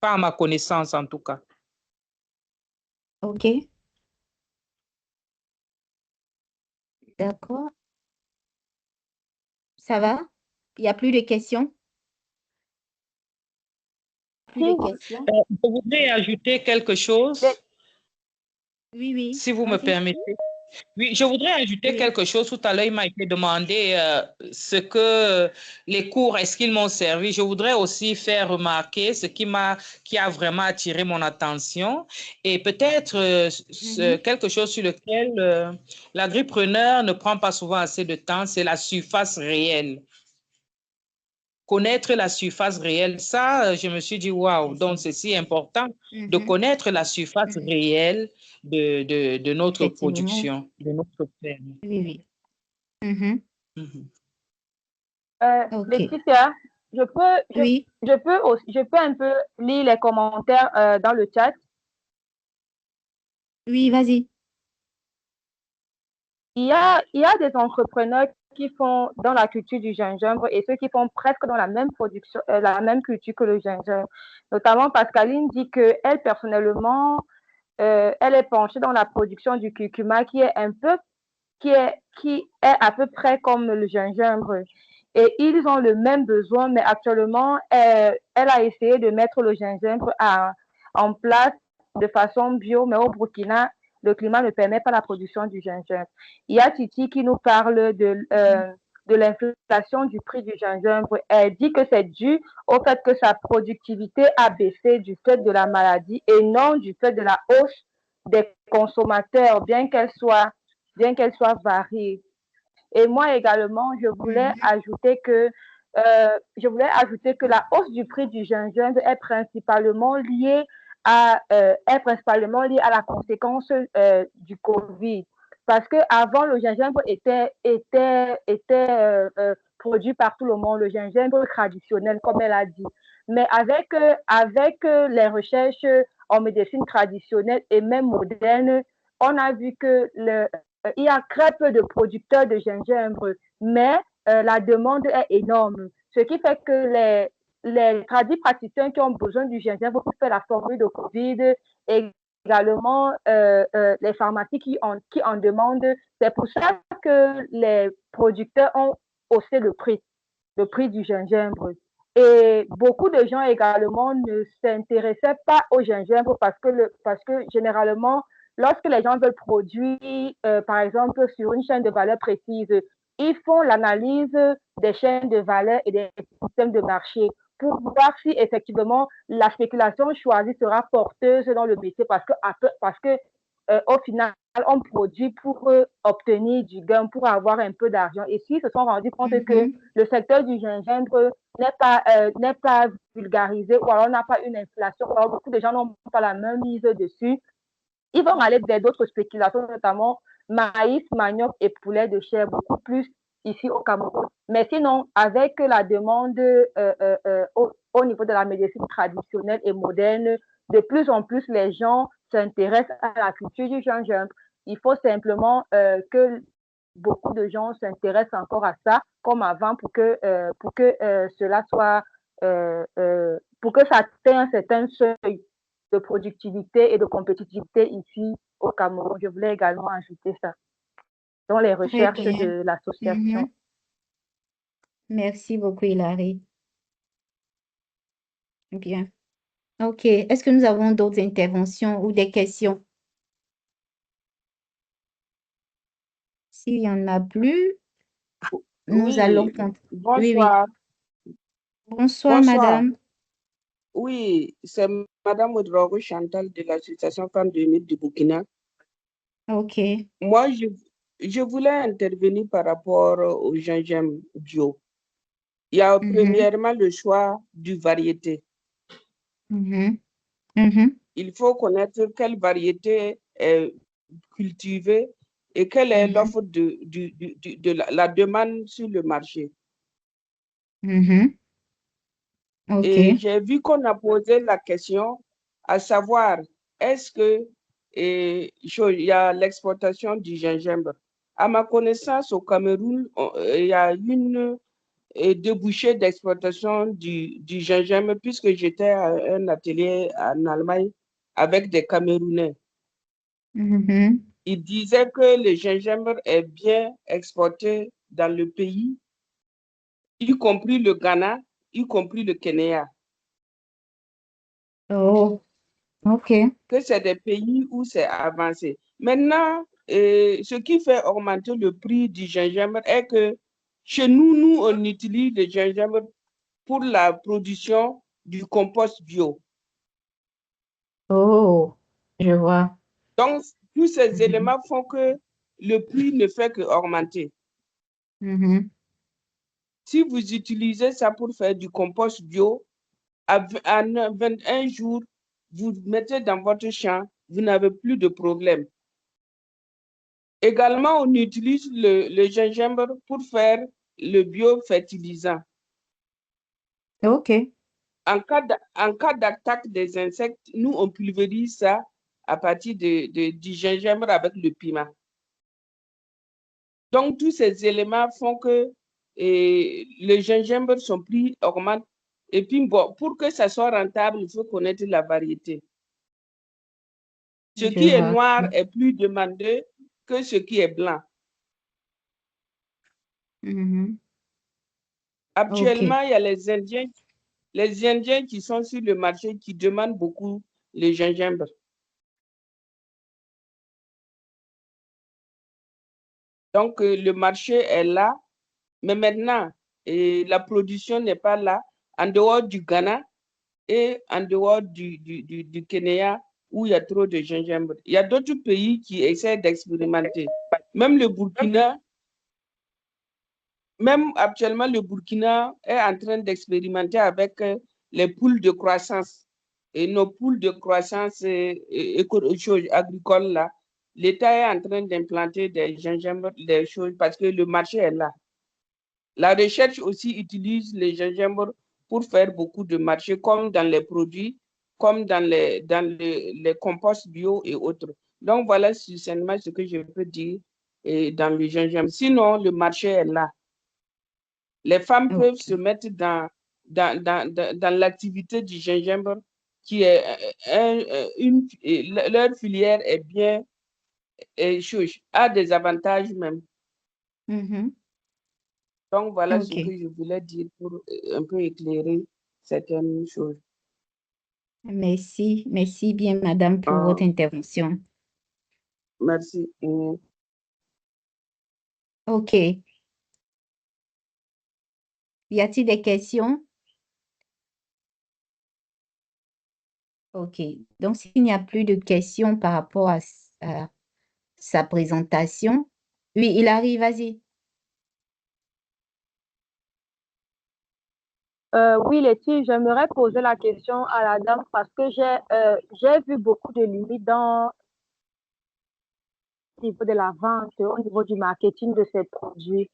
Pas à ma connaissance, en tout cas. OK. D'accord. Ça va? Il n'y a plus de questions? Plus de questions? Je voudrais ajouter quelque chose, Oui, oui. si vous me Vas-y. permettez. Oui, je voudrais ajouter Oui. quelque chose. Tout à l'heure, il m'a été demandé ce que les cours, est-ce qu'ils m'ont servi. Je voudrais aussi faire remarquer ce qui a vraiment attiré mon attention et peut-être quelque chose sur lequel l'agripreneur ne prend pas souvent assez de temps, c'est la surface réelle. Connaître la surface réelle, ça, je me suis dit, waouh, donc c'est si important de connaître la surface réelle de notre Effectivement. production, de notre ferme. Oui, oui. OK. Laetitia, Oui. je peux un peu lire les commentaires dans le chat. Oui, vas-y. Il y a des entrepreneurs qui font dans la culture du gingembre et ceux qui font presque dans la même production, la même culture que le gingembre. Notamment, Pascaline dit que elle, personnellement, elle est penchée dans la production du curcuma qui est à peu près comme le gingembre. Et ils ont le même besoin, mais actuellement, elle a essayé de mettre le gingembre en place de façon bio, mais au Burkina, le climat ne permet pas la production du gingembre. Il y a Titi qui nous parle de l'inflation du prix du gingembre. Elle dit que c'est dû au fait que sa productivité a baissé du fait de la maladie et non du fait de la hausse des consommateurs, bien qu'elle soit variée. Et moi également, je voulais ajouter que la hausse du prix du gingembre est principalement liée à la conséquence du Covid. Parce que avant le gingembre était produit par tout le monde, le gingembre traditionnel, comme elle a dit. Mais avec les recherches en médecine traditionnelle et même moderne, on a vu que il y a très peu de producteurs de gingembre, mais la demande est énorme. Ce qui fait que les praticiens qui ont besoin du gingembre pour faire la formule de Covid et également les pharmacies qui en demandent. C'est pour ça que les producteurs ont haussé le prix du gingembre. Et beaucoup de gens également ne s'intéressaient pas au gingembre parce que généralement, lorsque les gens veulent produire, par exemple, sur une chaîne de valeur précise, ils font l'analyse des chaînes de valeur et des systèmes de marché pour voir si effectivement la spéculation choisie sera porteuse dans le métier parce que au final, on produit pour obtenir du gain, pour avoir un peu d'argent. Et s'ils se sont rendus compte que le secteur du gingembre n'est pas vulgarisé ou alors n'a pas une inflation, alors beaucoup de gens n'ont pas la main mise dessus, ils vont aller vers d'autres spéculations, notamment maïs, manioc et poulet de chair, beaucoup plus ici au Cameroun. Mais sinon, avec la demande au niveau de la médecine traditionnelle et moderne, de plus en plus les gens s'intéressent à la culture du gingembre. Il faut simplement que beaucoup de gens s'intéressent encore à ça comme avant pour que cela soit pour que ça atteigne un certain seuil de productivité et de compétitivité ici au Cameroun. Je voulais également ajouter ça dans les recherches de l'association. Merci beaucoup, Hilary. Bien. OK. Est-ce que nous avons d'autres interventions ou des questions? S'il n'y en a plus, nous allons... Bonsoir. Oui. Bonsoir, madame. Oui, c'est Madame Ouedraogo Chantal de l'association Femmes de Mythe du Burkina. OK. Moi, je voulais intervenir par rapport au gingembre bio. Il y a Mhm, premièrement le choix du variété. mhm, mhm, Il faut connaître quelle variété est cultivée et quelle est mhm, l'offre de la demande sur le marché. mhm. Ok. Et j'ai vu qu'on a posé la question à savoir, est-ce que il y a l'exportation du gingembre? À ma connaissance, au Cameroun, il y a une débouchée d'exportation du gingembre puisque j'étais à un atelier en Allemagne avec des Camerounais. Mhm. Ils disaient que le gingembre est bien exporté dans le pays, y compris le Ghana, y compris le Kenya. Oh, ok. Que c'est des pays où c'est avancé. Maintenant, ce qui fait augmenter le prix du gingembre est que chez nous, on utilise le gingembre pour la production du compost bio. Oh, je vois. Donc, tous ces Mhm, éléments font que le prix ne fait que augmenter. mhm. Si vous utilisez ça pour faire du compost bio, à 21 jours, vous mettez dans votre champ, vous n'avez plus de problème. Également, on utilise le gingembre pour faire le biofertilisant. Ok. En cas d'attaque des insectes, nous, on pulvérise ça à partir du gingembre avec le piment. Donc, tous ces éléments font que le gingembre, son prix augmente. Et puis, bon, pour que ça soit rentable, il faut connaître la variété. Ce Je qui est vois. noir est plus demandé que ce qui est blanc. Mhm. Ok. Actuellement, il y a les Indiens qui sont sur le marché qui demandent beaucoup le gingembre. Donc, le marché est là, mais maintenant, la production n'est pas là. En dehors du Ghana et en dehors du Kenya, où il y a trop de gingembre. Il y a d'autres pays qui essaient d'expérimenter. Même le Burkina, même actuellement, le Burkina est en train d'expérimenter avec les poules de croissance. Et nos poules de croissance agricoles, là, l'État est en train d'implanter des gingembre, des choses, parce que le marché est là. La recherche aussi utilise les gingembre pour faire beaucoup de marchés, comme dans les produits, comme les composts bio et autres. Donc, voilà succinctement ce que je peux dire dans le gingembre. Sinon, le marché est là. Les femmes peuvent se Ok. mettre dans l'activité du gingembre qui est leur filière est bien a des avantages même. Mhm. Donc voilà ce Ok. que je voulais dire pour un peu éclairer certaines choses. Merci. Merci bien, madame, pour votre Ah, intervention. merci. Ok. Y a-t-il des questions? Ok. Donc, s'il n'y a plus de questions par rapport à sa présentation, oui, il arrive, vas-y. Oui, Letty, j'aimerais poser la question à la dame parce que j'ai vu beaucoup de limites au niveau de la vente, au niveau du marketing de ces produits.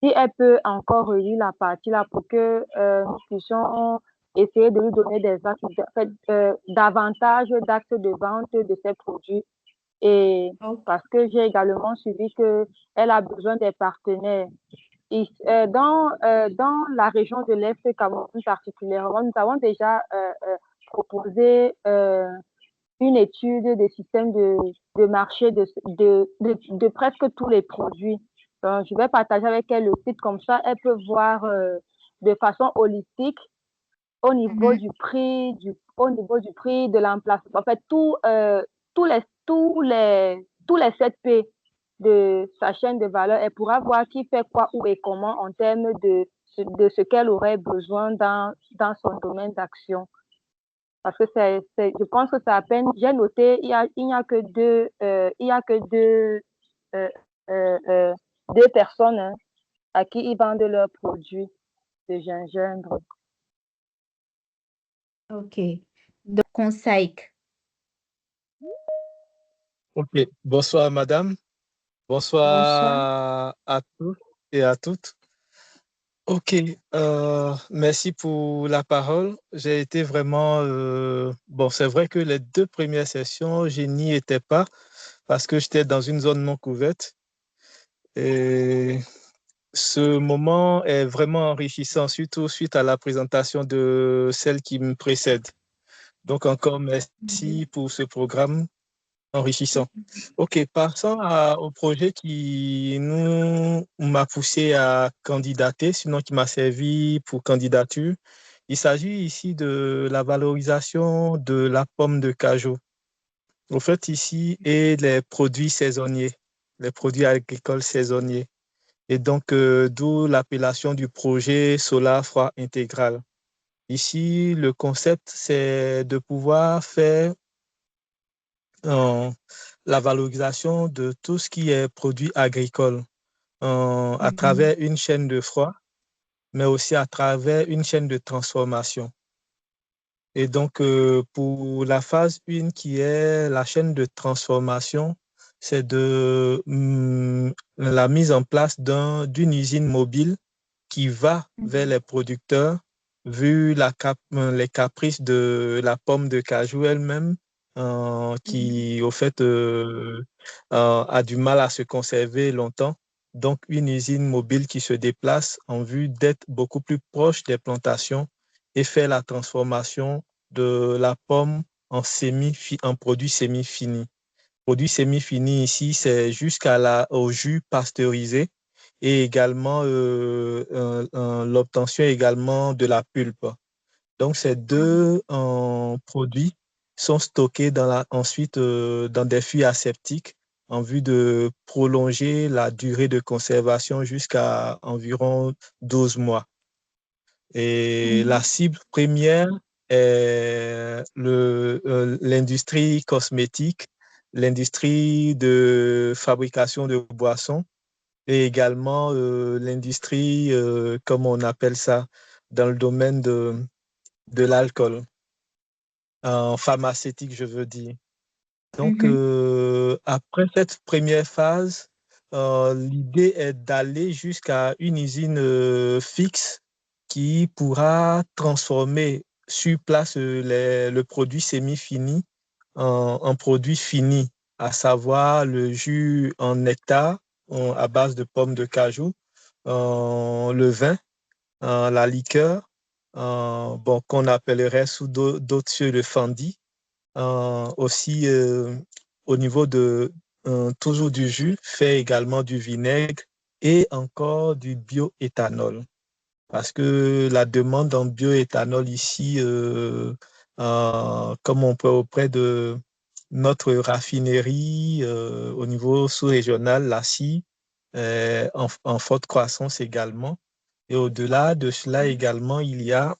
Si elle peut encore relire la partie là pour que nous puissions essayer de lui donner des actes, en fait, davantage d'actes de vente de ces produits. Et Oh. parce que j'ai également suivi que elle a besoin des partenaires. Dans la région de l'Est Cameroun particulièrement, nous avons déjà proposé une étude des systèmes de marché de presque tous les produits. Donc, je vais partager avec elle le site, comme ça, elle peut voir de façon holistique Mhm. au niveau du prix, de l'emplacement, en fait, tous les 7 P de sa chaîne de valeur, elle pourra voir qui fait quoi, où et comment en termes de ce qu'elle aurait besoin dans son domaine d'action. Parce que je pense que c'est à peine, j'ai noté, il n'y a que euh, euh, deux personnes hein, à qui ils vendent leurs produits. de gingembre. OK. Donc, conseil. Ok, bonsoir madame, Bonsoir. bonsoir à tous et à toutes. Ok, merci pour la parole. J'ai été vraiment... bon, c'est vrai que les 2 premières sessions, je n'y étais pas parce que j'étais dans une zone non couverte. Et ce moment est vraiment enrichissant, surtout suite à la présentation de celle qui me précède. Donc encore merci pour ce programme enrichissant. Ok, passons au projet qui m'a poussé à candidater, sinon qui m'a servi pour candidature. Il s'agit ici de la valorisation de la pomme de cajou. Au fait, ici, et les produits saisonniers, les produits agricoles saisonniers. Et donc, d'où l'appellation du projet Solar Froid Intégral. Ici, le concept, c'est de pouvoir faire la valorisation de tout ce qui est produit agricole à travers une chaîne de froid, mais aussi à travers une chaîne de transformation. Et donc, pour la phase 1, qui est la chaîne de transformation, c'est la mise en place d'une usine mobile qui va vers les producteurs, vu les caprices de la pomme de cajou elle-même, qui, au fait, a du mal à se conserver longtemps. Donc, une usine mobile qui se déplace en vue d'être beaucoup plus proche des plantations et faire la transformation de la pomme en produit semi-fini. Produit semi-fini ici, c'est au jus pasteurisé et également l'obtention également de la pulpe. Donc, ces 2 produits sont stockés ensuite dans des fûts aseptiques en vue de prolonger la durée de conservation jusqu'à environ 12 mois. Et la cible première est l'industrie cosmétique, l'industrie de fabrication de boissons et également l'industrie, comme on appelle ça, dans le domaine de l'alcool, en pharmaceutique, je veux dire. Donc, après cette première phase, l'idée est d'aller jusqu'à une usine fixe qui pourra transformer sur place le produit semi-fini en produit fini, à savoir le jus en nectar à base de pommes de cajou, le vin, la liqueur, bon, qu'on appellerait sous d'autres cieux le Fandi, aussi au niveau de toujours du jus, fait également du vinaigre et encore du bioéthanol. Parce que la demande en bioéthanol ici, comme on peut auprès de notre raffinerie au niveau sous-régional, la CI, en forte croissance également. Et au-delà de cela également, il y a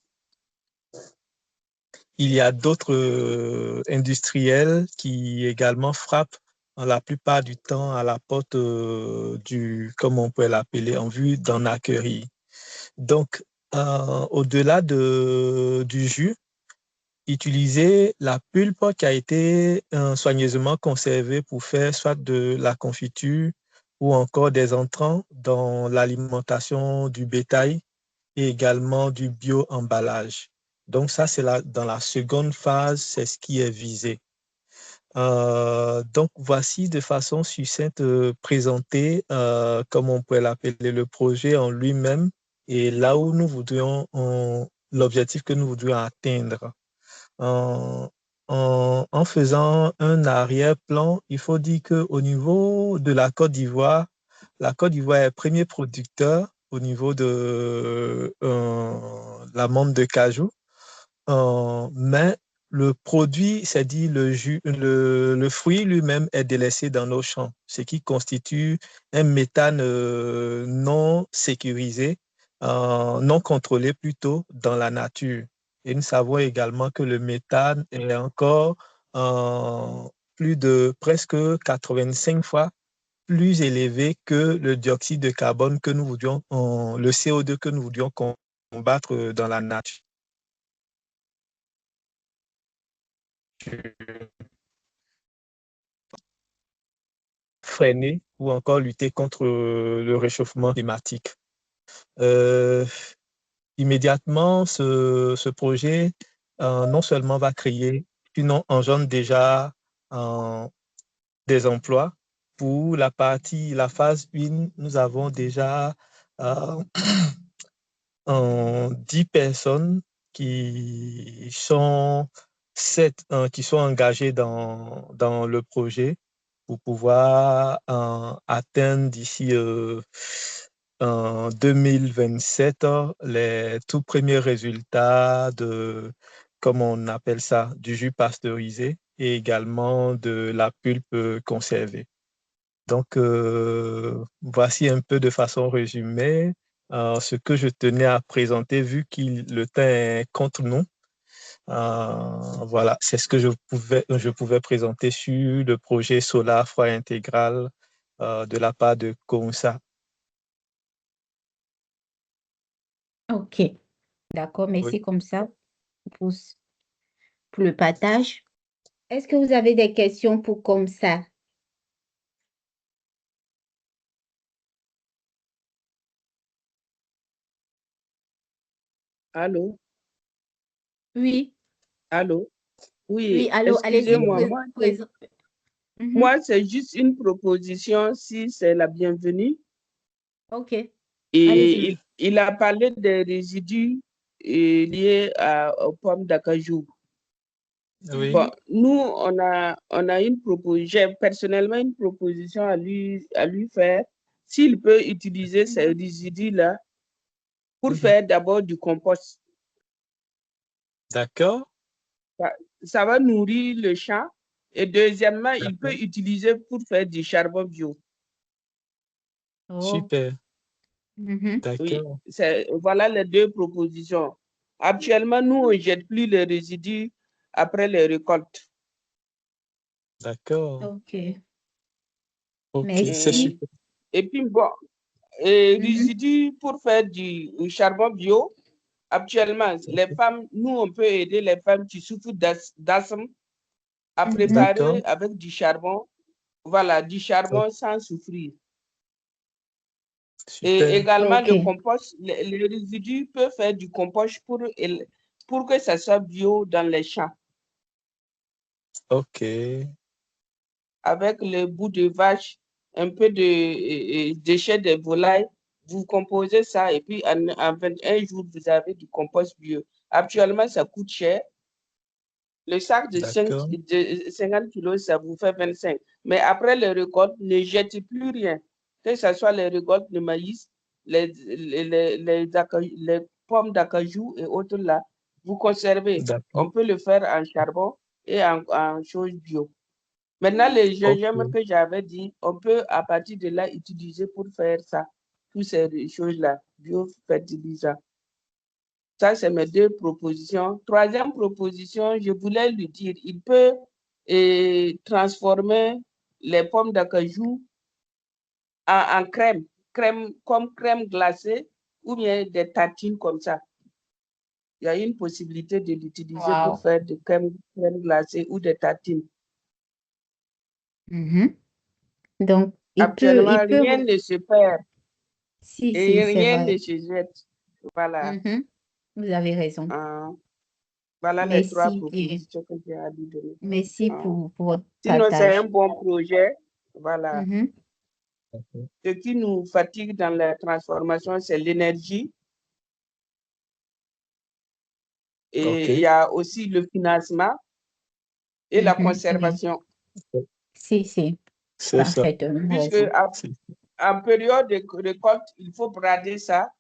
d'autres industriels qui également frappent la plupart du temps à la porte comme on peut l'appeler, en vue d'en acquérir. Donc, au-delà du jus, utiliser la pulpe qui a été soigneusement conservée pour faire soit de la confiture ou encore des entrants dans l'alimentation du bétail et également du bio-emballage. Donc ça, c'est dans la seconde phase, c'est ce qui est visé. Donc voici de façon succincte présenté, comme on pourrait l'appeler, le projet en lui-même et là où nous voudrions, l'objectif que nous voudrions atteindre. En faisant un arrière-plan, il faut dire qu'au niveau de la Côte d'Ivoire, la Côte d'Ivoire est premier producteur au niveau de l'amande de cajou. Mais le produit, c'est-à-dire le fruit lui-même est délaissé dans nos champs, ce qui constitue un méthane non sécurisé, non contrôlé plutôt dans la nature. Et nous savons également que le méthane est encore plus de presque 85 fois plus élevé que le dioxyde de carbone que nous voudrions, le CO2 que nous voudrions combattre dans la nature, freiner ou encore lutter contre le réchauffement climatique. Immédiatement, ce projet non seulement va créer, sinon engendre déjà des emplois. Pour la phase 1, nous avons déjà 10 personnes qui sont engagées dans le projet pour pouvoir atteindre d'ici en 2027 les tout premiers résultats comme on appelle ça, du jus pasteurisé et également de la pulpe conservée. Donc, voici un peu de façon résumée ce que je tenais à présenter vu que le temps est contre nous. Voilà, c'est ce que je pouvais présenter sur le projet Solar Froid Intégral de la part de CONSA. OK, d'accord. Merci Oui. comme ça pour, pour le partage. Est-ce que vous avez des questions pour comme ça? Allô? Oui, Allô? oui, Oui, allô, allez-y, excusez-moi, moi, c'est juste une proposition, si c'est la bienvenue. OK, Et allez-y. il a parlé des résidus liés aux pommes d'acajou. Oui. Bon, nous, on a une proposition, j'ai personnellement une proposition à lui faire, s'il peut utiliser ces résidus-là pour faire d'abord du compost. D'accord. Ça va nourrir le champ. Et deuxièmement, il peut D'accord. utiliser pour faire du charbon bio. Oh, Super. mhm. Oui, D'accord. voilà les deux propositions. Actuellement, nous, on ne jette plus les résidus après les récoltes. D'accord. OK, OK, c'est merci. super. Et puis, bon, Mhm, résidus pour faire du charbon bio, actuellement, les femmes, nous, on peut aider les femmes qui souffrent d'asthme à mhm. D'accord. préparer avec du charbon, voilà, du charbon sans souffrir. Et Super. également, le OK, compost, les résidus peuvent faire du compost pour que ça soit bio dans les champs. OK. Avec le bout de vache, un peu de déchets de volaille, vous composez ça et puis en 21 jours, vous avez du compost bio. Actuellement, ça coûte cher. Le sac de D'accord. 50 kilos, ça vous fait 25. Mais après les récoltes, ne jetez plus rien. Que ce soit les récoltes de maïs, les pommes d'acajou et autres là, vous conservez. D'accord. On peut le faire en charbon et en choses bio. Maintenant, les gingembre OK. que j'avais dit, on peut à partir de là utiliser pour faire ça, toutes ces choses-là, biofertilisants. Ça, c'est mes deux propositions. Troisième proposition, je voulais lui dire, il peut transformer les pommes d'acajou en crème, comme crème glacée ou bien des tartines comme ça. Il y a une possibilité de l'utiliser pour Wow. faire des crème glacée ou des tartines. Mhm. Donc, Actuellement, il peut, rien ne se perd si, et c'est rien ne vrai. se jette. Voilà. Mhm. Vous avez raison. Euh, voilà les trois Merci, propositions que j'ai à lui donner. merci Euh, pour votre Sinon, c'est un partage. bon projet. Voilà. Mhm, Ce qui nous fatigue dans la transformation, c'est l'énergie. Et il y OK. a aussi le financement et la mhm, oui, conservation. si, C'est ça. parfaitement Puisque raison. C'est- en période de récolte, il faut brader ça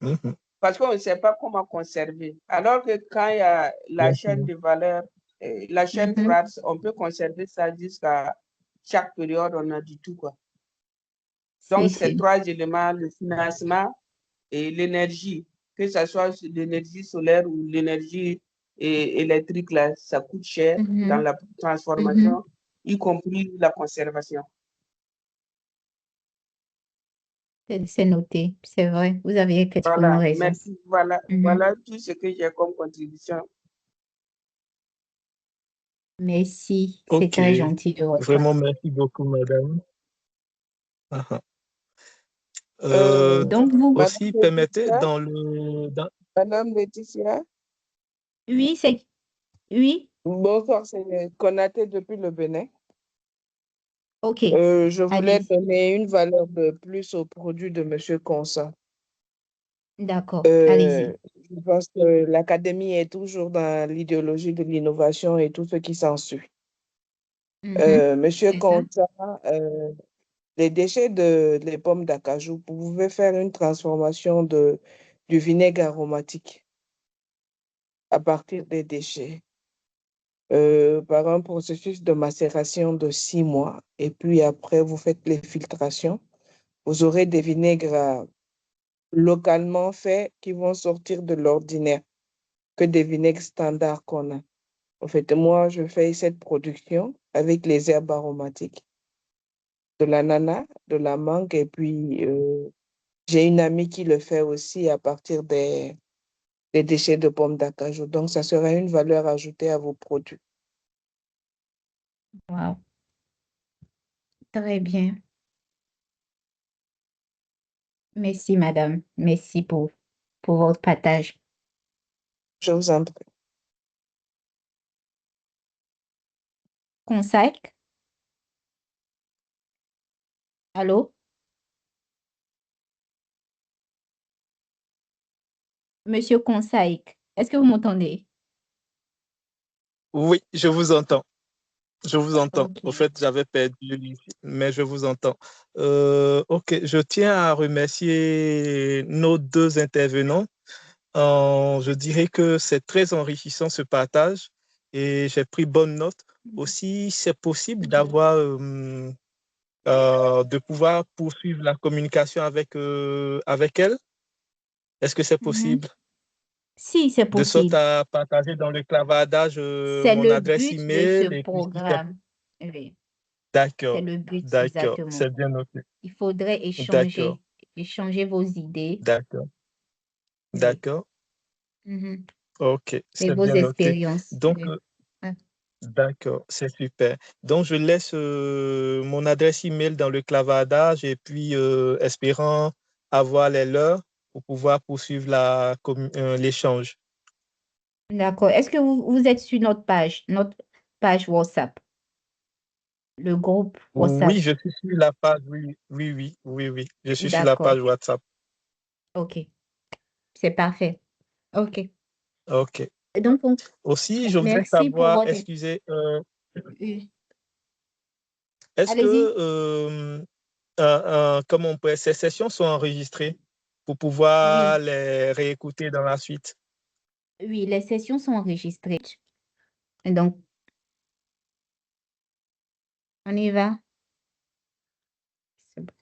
Mhm. parce qu'on ne sait pas comment conserver. Alors que quand il y a la chaîne Exactement. de valeur, la chaîne Mhm, froide, on peut conserver ça jusqu'à chaque période, on a du tout, quoi. Donc, ces si, trois éléments, le financement et l'énergie, que ce soit l'énergie solaire ou l'énergie électrique, là, ça coûte cher dans mhm, la mhm. transformation, y compris la conservation. C'est noté, c'est vrai. Vous avez effectivement Voilà, raison. merci. Voilà, Mhm. voilà tout ce que j'ai comme contribution. Merci, c'est Ok, très gentil de votre part. vraiment merci beaucoup, madame. Ah, ah. Donc, vous, Madame Aussi, permettez Laetitia, Madame Laetitia, oui, oui, bonsoir, c'est Konaté depuis le Bénin. ok, Je voulais allez-y. donner une valeur de plus au produit de M. Consa. D'accord, allez-y. Je pense que l'académie est toujours dans l'idéologie de l'innovation et tout ce qui s'ensuit. Monsieur C'est ça? Consa, les déchets des pommes d'acajou, vous pouvez faire une transformation du vinaigre aromatique à partir des déchets par un processus de macération de 6 mois. Et puis après, vous faites les filtrations. Vous aurez des vinaigres localement faits qui vont sortir de l'ordinaire que des vinaigres standards qu'on a. En fait, moi, je fais cette production avec les herbes aromatiques, de l'ananas, de la mangue, et puis j'ai une amie qui le fait aussi à partir des déchets de pommes d'acajou. Donc, ça sera une valeur ajoutée à vos produits. Wow, très bien. Merci, madame. Merci pour votre partage. Je vous en prie. Conseil? Allô? Monsieur Conseil, est-ce que vous m'entendez? oui, je vous entends. Je vous entends. Ok. Au fait, j'avais perdu, mais je vous entends. Ok, je tiens à remercier nos deux intervenants. Je dirais que c'est très enrichissant ce partage et j'ai pris bonne note. Aussi, c'est possible de pouvoir poursuivre la communication avec elle. Est-ce que c'est Mhm. possible? Si, c'est De sorte possible. à partager dans le clavardage C'est mon le adresse but de ce email et puis si c'est programme. Oui, c'est d'accord, le but, d'accord, exactement. c'est bien noté. Il faudrait D'accord, échanger vos idées, d'accord, oui, d'accord. mhm, Ok, et c'est vos bien noté. expériences. Donc, Oui. Ah, d'accord, c'est super. Donc, je laisse mon adresse email dans le clavardage et puis espérant avoir les leurs pour pouvoir poursuivre l'échange. d'accord. Est-ce que vous êtes sur notre page WhatsApp, le groupe Oui, WhatsApp? je suis sur la page, oui, oui, oui, oui, oui. Je suis sur la D'accord. page WhatsApp. OK. C'est parfait. OK. Ok. Et donc, Aussi, je voudrais merci pour savoir, votre... excusez, Oui. est-ce que, Allez-y. comment on peut, ces sessions sont enregistrées pour Oui. pouvoir les réécouter dans la suite? Oui, les sessions sont enregistrées. Et donc, on y va. C'est bon.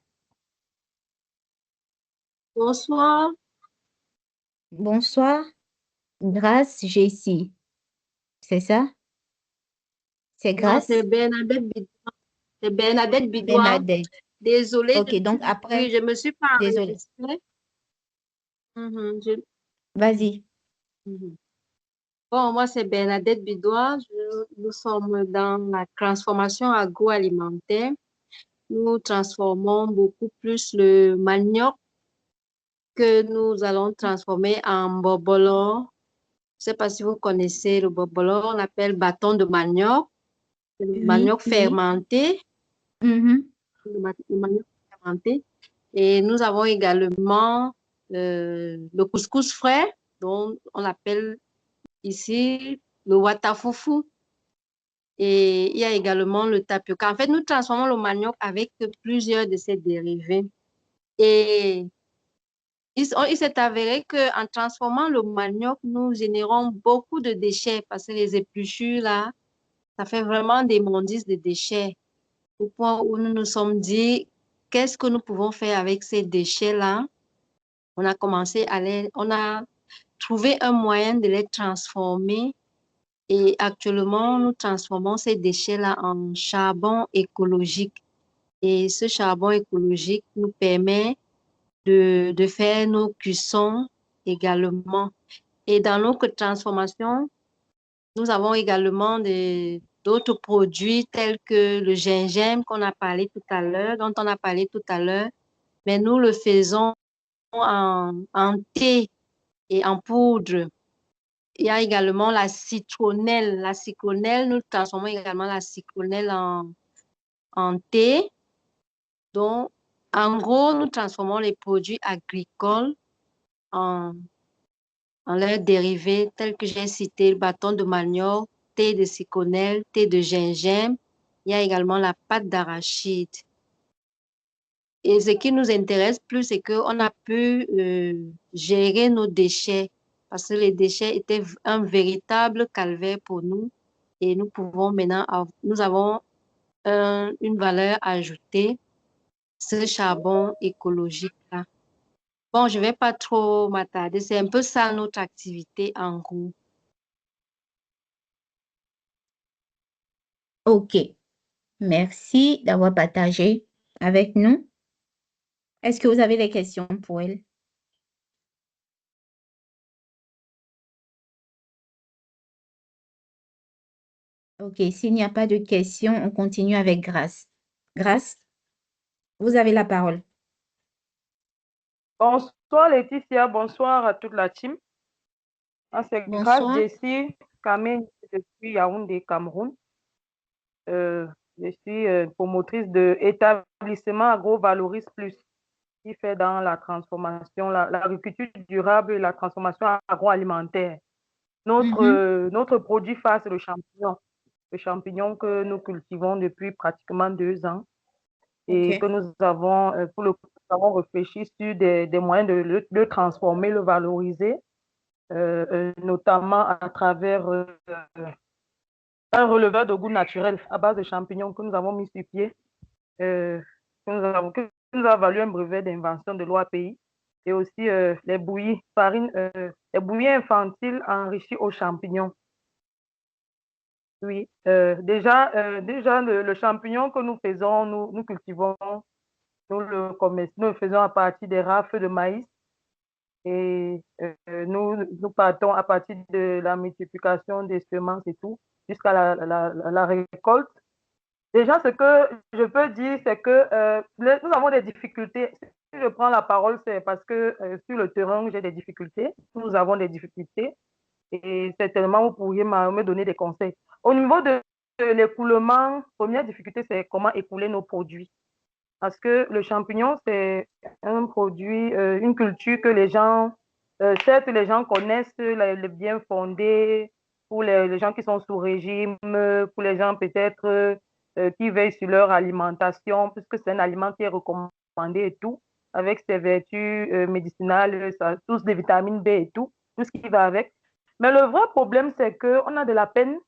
Bonsoir. Bonsoir. Grâce Jessie. C'est ça? C'est Non, c'est Grâce Bernadette Bidois. C'est Bernadette Bidois. Bernadette. Désolée, OK, donc oui, après, je me suis pas désolée. enregistrée. Vas-y. Mhm. Bon, moi, c'est Bernadette Bidois. Nous sommes dans la transformation agroalimentaire. Nous transformons beaucoup plus le manioc que nous allons transformer en bobolon. Je ne sais pas si vous connaissez le bobolon, on appelle bâton de manioc. C'est le Oui, manioc oui. fermenté. Mhm. Le manioc fermenté. Et nous avons également le couscous frais, dont on appelle ici le watafoufou. Et il y a également le tapioca. En fait, nous transformons le manioc avec plusieurs de ces dérivés. Et il s'est avéré qu'en transformant le manioc, nous générons beaucoup de déchets parce que les épluchures, là, ça fait vraiment des mondices de déchets. Au point où nous nous sommes dit, qu'est-ce que nous pouvons faire avec ces déchets-là? On a trouvé un moyen de les transformer et actuellement, nous transformons ces déchets-là en charbon écologique. Et ce charbon écologique nous permet de faire nos cuissons également. Et dans notre transformation, nous avons également d'autres produits tels que le gingembre qu'on a parlé tout à l'heure, dont on a parlé tout à l'heure, mais nous le faisons en thé et en poudre. Il y a également la citronnelle. La citronnelle, nous transformons également la citronnelle en thé. Donc, en gros, nous transformons les produits agricoles en leurs dérivés tels que j'ai cité, le bâton de manioc, thé de citronnelle, thé de gingembre. Il y a également la pâte d'arachide. Et ce qui nous intéresse plus, c'est qu'on a pu gérer nos déchets parce que les déchets étaient un véritable calvaire pour nous. Et nous pouvons maintenant, nous avons une valeur ajoutée, ce charbon écologique-là. Bon, je ne vais pas trop m'attarder. C'est un peu ça notre activité en gros. OK. Merci d'avoir partagé avec nous. Est-ce que vous avez des questions pour elle? OK. S'il n'y a pas de questions, on continue avec Grace. Grace, vous avez la parole. Bonsoir Laetitia, bonsoir à toute la team. C'est Grace Bonsoir. Jessie Kamene, je suis Yaoundé, Cameroun. Je suis promotrice de établissement AgroValoris Plus qui fait dans la transformation, l'agriculture durable et la transformation agroalimentaire. Notre produit phare, c'est le champignon que nous cultivons depuis pratiquement 2 ans et OK. que nous avons, nous avons réfléchi sur des moyens de le transformer, le valoriser, notamment à travers un releveur de goût naturel à base de champignons que nous avons mis sur pied, que nous a valu un brevet d'invention de l'OAPI, et aussi les bouillies infantiles enrichies aux champignons. Oui, déjà le champignon que nous faisons, nous cultivons, nous le faisons à partir des rafles de maïs et nous partons à partir de la multiplication des semences et tout jusqu'à la récolte. Déjà, ce que je peux dire, c'est que nous avons des difficultés. Si je prends la parole, c'est parce que sur le terrain, j'ai des difficultés. Nous avons des difficultés et certainement, vous pourriez me donner des conseils. Au niveau de l'écoulement, première difficulté, c'est comment écouler nos produits. Parce que le champignon, c'est un produit, une culture que les gens, certes, les gens connaissent, les bien fondés, pour les gens qui sont sous régime, pour les gens peut-être qui veillent sur leur alimentation, puisque c'est un aliment qui est recommandé et tout, avec ses vertus médicinales, tous des vitamines B et tout ce qui va avec. Mais le vrai problème, c'est qu'on a de la peine.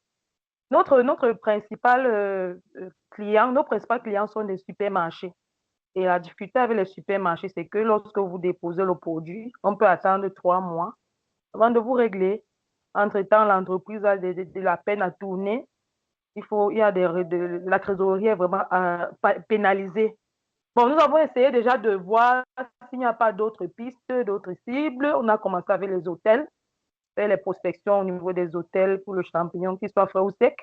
Notre principal client, nos principaux clients sont des supermarchés. Et la difficulté avec les supermarchés, c'est que lorsque vous déposez le produit, on peut attendre 3 mois avant de vous régler. Entre-temps, l'entreprise a de la peine à tourner. La trésorerie est vraiment pénalisée. Bon, nous avons essayé déjà de voir s'il n'y a pas d'autres pistes, d'autres cibles. On a commencé avec les hôtels, faire les prospections au niveau des hôtels pour le champignon, qu'il soit frais ou sec.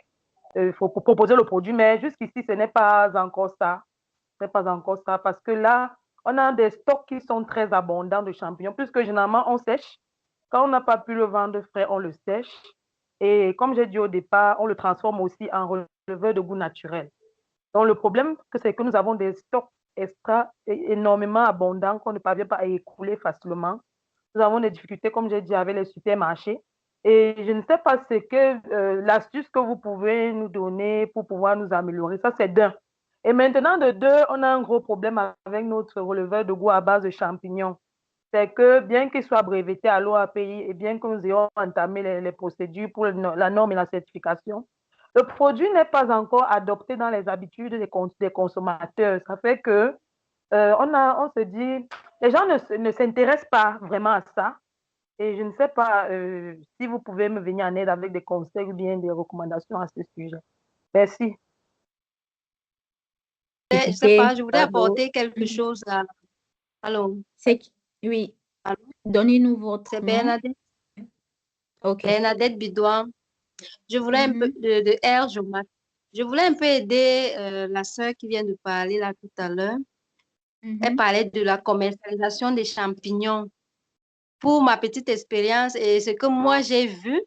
Il faut proposer le produit, mais jusqu'ici, ce n'est pas encore ça. Ce n'est pas encore ça parce que là, on a des stocks qui sont très abondants de champignons, puisque généralement, on sèche. Quand on n'a pas pu le vendre frais, on le sèche. Et comme j'ai dit au départ, on le transforme aussi en releveur de goût naturel. Donc, le problème, c'est que nous avons des stocks extra énormément abondants qu'on ne parvient pas à écouler facilement. Nous avons des difficultés, comme j'ai dit, avec les supermarchés. Et je ne sais pas ce que l'astuce que vous pouvez nous donner pour pouvoir nous améliorer. Ça, c'est d'un. Et maintenant, de deux, on a un gros problème avec notre releveur de goût à base de champignons. C'est que bien qu'il soit breveté à l'OAPI et bien que nous ayons entamé les procédures pour la norme et la certification, le produit n'est pas encore adopté dans les habitudes des consommateurs. Ça fait que on se dit, les gens ne s'intéressent pas vraiment à ça. Et je ne sais pas si vous pouvez me venir en aide avec des conseils ou bien des recommandations à ce sujet. Merci. Je ne sais pas, je voudrais apporter quelque chose Allô, Oui, allô, donnez-nous votre c'est nom. Bernadette, OK. Bernadette Bidois. Je voulais un peu Mhm, de Air Jomat. Je voulais un peu aider la sœur qui vient de parler là tout à l'heure. Elle mhm. parlait de la commercialisation des champignons. Pour ma petite expérience et ce que moi j'ai vu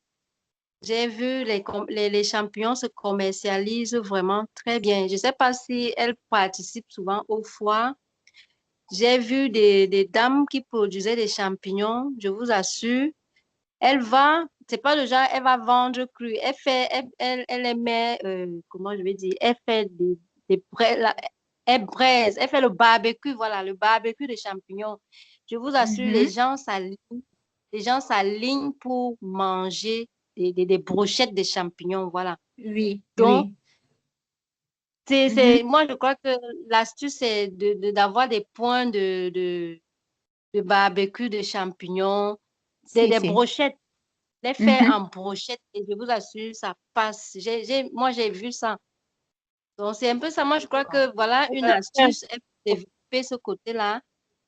les champignons se commercialisent vraiment très bien. Je ne sais pas si elle participe souvent aux foires. J'ai vu des dames qui produisaient des champignons, je vous assure. C'est pas le genre, elle va vendre cru. Elle les met, comment je vais dire, elle fait elle braise, elle fait le barbecue, voilà, le barbecue de champignons. Je vous assure, Mhm. les gens s'alignent pour manger des brochettes de champignons, voilà. Oui, Donc, oui. Mhm. moi, je crois que l'astuce, c'est d'avoir des points de barbecue de champignons, Si, des si. brochettes, les faire Mhm. en brochettes et je vous assure, ça passe. Moi, j'ai vu ça. Donc, c'est un peu ça. Moi, je crois que voilà une astuce, elle peut développer ce côté-là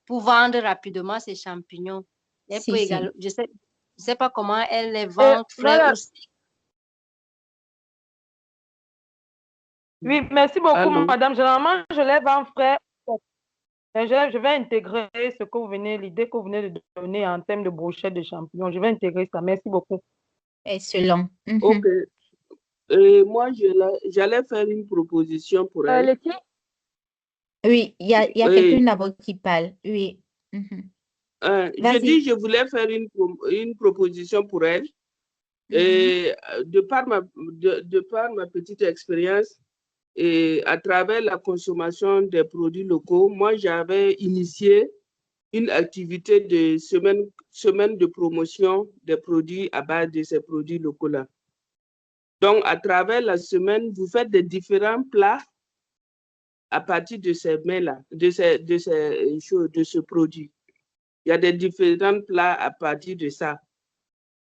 pour vendre rapidement ses champignons. Elle peut Si, si. également, je sais pas comment elle les Et vend frais voilà. aussi. Oui, merci beaucoup, Allô? madame. Généralement, je lève en frais. Je vais intégrer ce que vous venez, l'idée que vous venez de donner en termes de brochettes de champignons. Je vais intégrer ça. Merci beaucoup. Excellent. Ok. Mhm. Moi, j'allais faire une proposition pour elle. Letty? Oui, il y a quelqu'un Oui. là-bas qui parle. Oui. Mhm. Je Vas-y. dis, je voulais faire une proposition pour elle. Mhm. Et de par ma petite expérience et à travers la consommation des produits locaux, moi, j'avais initié une activité de semaine de promotion des produits à base de ces produits locaux-là. Donc, à travers la semaine, vous faites des différents plats à partir de ces mets-là, de ces choses, de ce produit. Il y a des différents plats à partir de ça.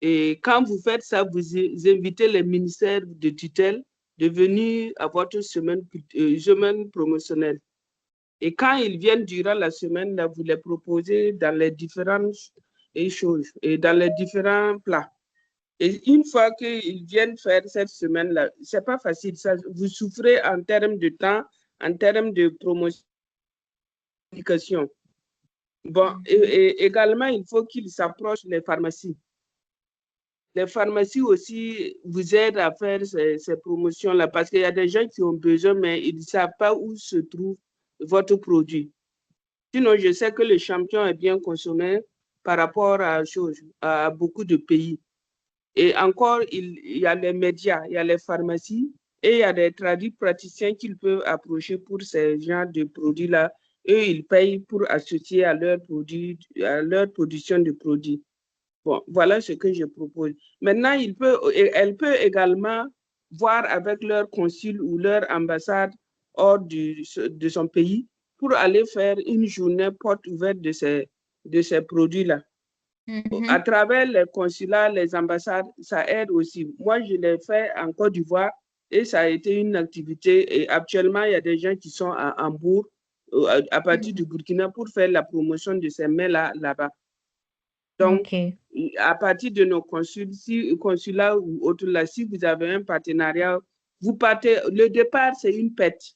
Et quand vous faites ça, vous invitez les ministères de tutelle de venir à votre semaine promotionnelle. Et quand ils viennent durant la semaine, là, vous les proposez dans les différentes choses et dans les différents plats. Et une fois qu'ils viennent faire cette semaine-là, c'est pas facile. Ça, vous souffrez en termes de temps, en termes de promotion. Bon, et également, il faut qu'ils s'approchent des pharmacies. Les pharmacies aussi vous aident à faire ces promotions-là parce qu'il y a des gens qui ont besoin, mais ils ne savent pas où se trouve votre produit. Sinon, je sais que le champion est bien consommé par rapport à beaucoup de pays. Et encore, il y a les médias, il y a les pharmacies et il y a des praticiens qu'ils peuvent approcher pour ces genres de produits-là. Eux, ils payent pour associer à leur produit, à leur production de produits. Bon, voilà ce que je propose. Maintenant, elle peut également voir avec leur consul ou leur ambassade hors de son pays pour aller faire une journée porte ouverte de ces produits-là. À Mhm. travers les consulats, les ambassades, ça aide aussi. Moi, je l'ai fait en Côte d'Ivoire et ça a été une activité. Et actuellement, il y a des gens qui sont à Hambourg, à partir du Mhm. Burkina, pour faire la promotion de ces mets-là là-bas. Donc, OK. à partir de nos consulats ou autres là, si vous avez un partenariat, vous partez. Le départ, c'est une pète.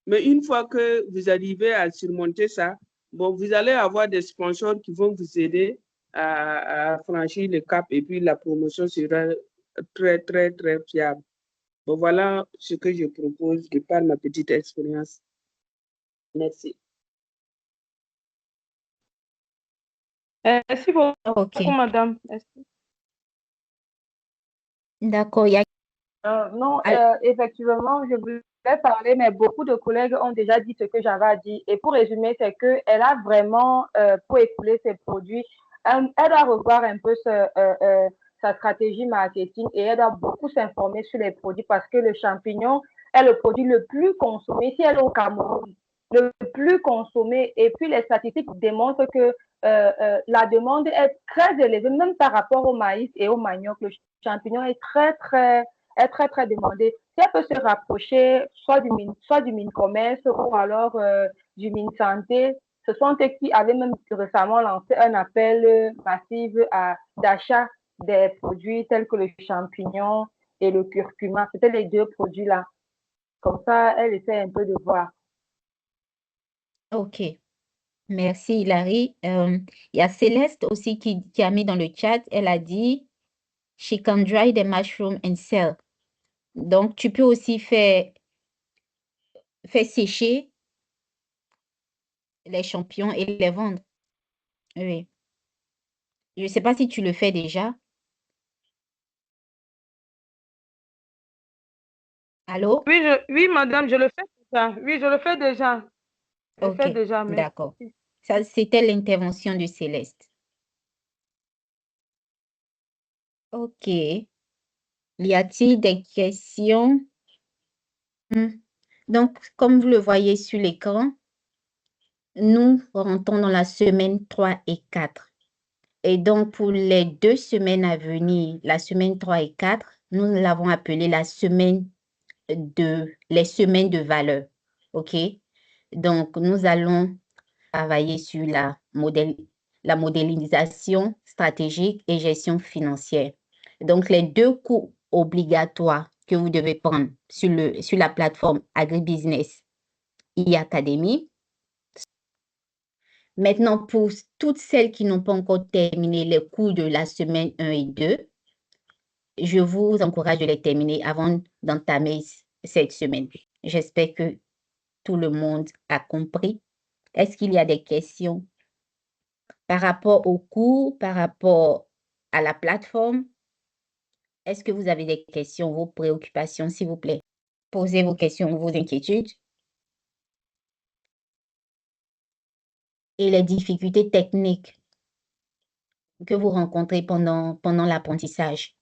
Mais une fois que vous arrivez à surmonter ça, bon, vous allez avoir des sponsors qui vont vous aider à franchir le cap et puis la promotion sera très, très, très fiable. Bon, voilà ce que je propose de par ma petite expérience. Merci. Merci beaucoup, OK. madame. Merci. D'accord. Il y a... Non, Al- effectivement, je voulais parler, mais beaucoup de collègues ont déjà dit ce que j'avais à dire. Et pour résumer, c'est qu'elle a vraiment, pour écouler ses produits, elle doit revoir un peu sa stratégie marketing et elle doit beaucoup s'informer sur les produits parce que le champignon est le produit le plus consommé. Si elle est au Cameroun, le plus consommé. Et puis, les statistiques démontrent que la demande est très élevée, même par rapport au maïs et au manioc. Le champignon est très, très demandé. Si elle peut se rapprocher soit du MINCommerce ou alors du MINSanté, Ce sont eux qui avaient même récemment lancé un appel massif d'achat des produits tels que le champignon et le curcuma. C'était les deux produits-là. Comme ça, elle essaie un peu de voir. OK. Merci, Hilary. Il y a Céleste aussi qui a mis dans le chat, elle a dit she can dry the mushroom and sell. Donc, tu peux aussi faire sécher les champignons et les vendre. Oui. Je ne sais pas si tu le fais déjà. Allô? Oui, madame, je le fais déjà. Oui, je le fais déjà. Je le fais OK, déjà, mais d'accord. Ça, c'était l'intervention de Céleste. OK. Y a-t-il des questions? Donc, comme vous le voyez sur l'écran, nous rentrons dans la semaine 3 et 4. Et donc, pour les 2 semaines à venir, la semaine 3 et 4, nous l'avons appelée les semaines de valeur. OK? Donc, nous allons travailler sur la modélisation stratégique et gestion financière. Donc, les 2 cours obligatoires que vous devez prendre sur la plateforme Agribusiness e-Academy. Maintenant, pour toutes celles qui n'ont pas encore terminé les cours de la semaine 1 et 2, je vous encourage de les terminer avant d'entamer cette semaine. J'espère que tout le monde a compris. Est-ce qu'il y a des questions par rapport au cours, par rapport à la plateforme? Est-ce que vous avez des questions, vos préoccupations, s'il vous plaît? Posez vos questions, vos inquiétudes. Et les difficultés techniques que vous rencontrez pendant l'apprentissage.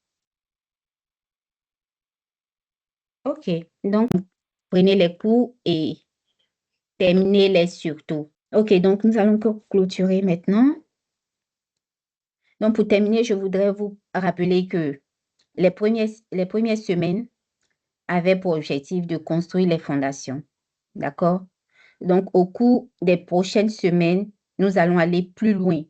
OK. Donc, prenez les cours et terminez-les surtout. OK, donc nous allons clôturer maintenant. Donc, pour terminer, je voudrais vous rappeler que les premières semaines avaient pour objectif de construire les fondations. D'accord? Donc, au cours des prochaines semaines, nous allons aller plus loin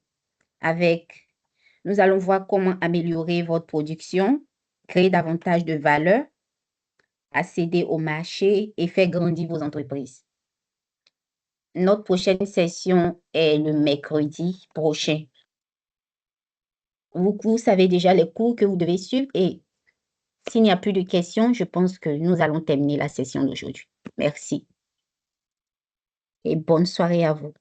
nous allons voir comment améliorer votre production, créer davantage de valeur, accéder au marché et faire grandir vos entreprises. Notre prochaine session est le mercredi prochain. Vous savez déjà les cours que vous devez suivre et s'il n'y a plus de questions, je pense que nous allons terminer la session d'aujourd'hui. Merci et bonne soirée à vous.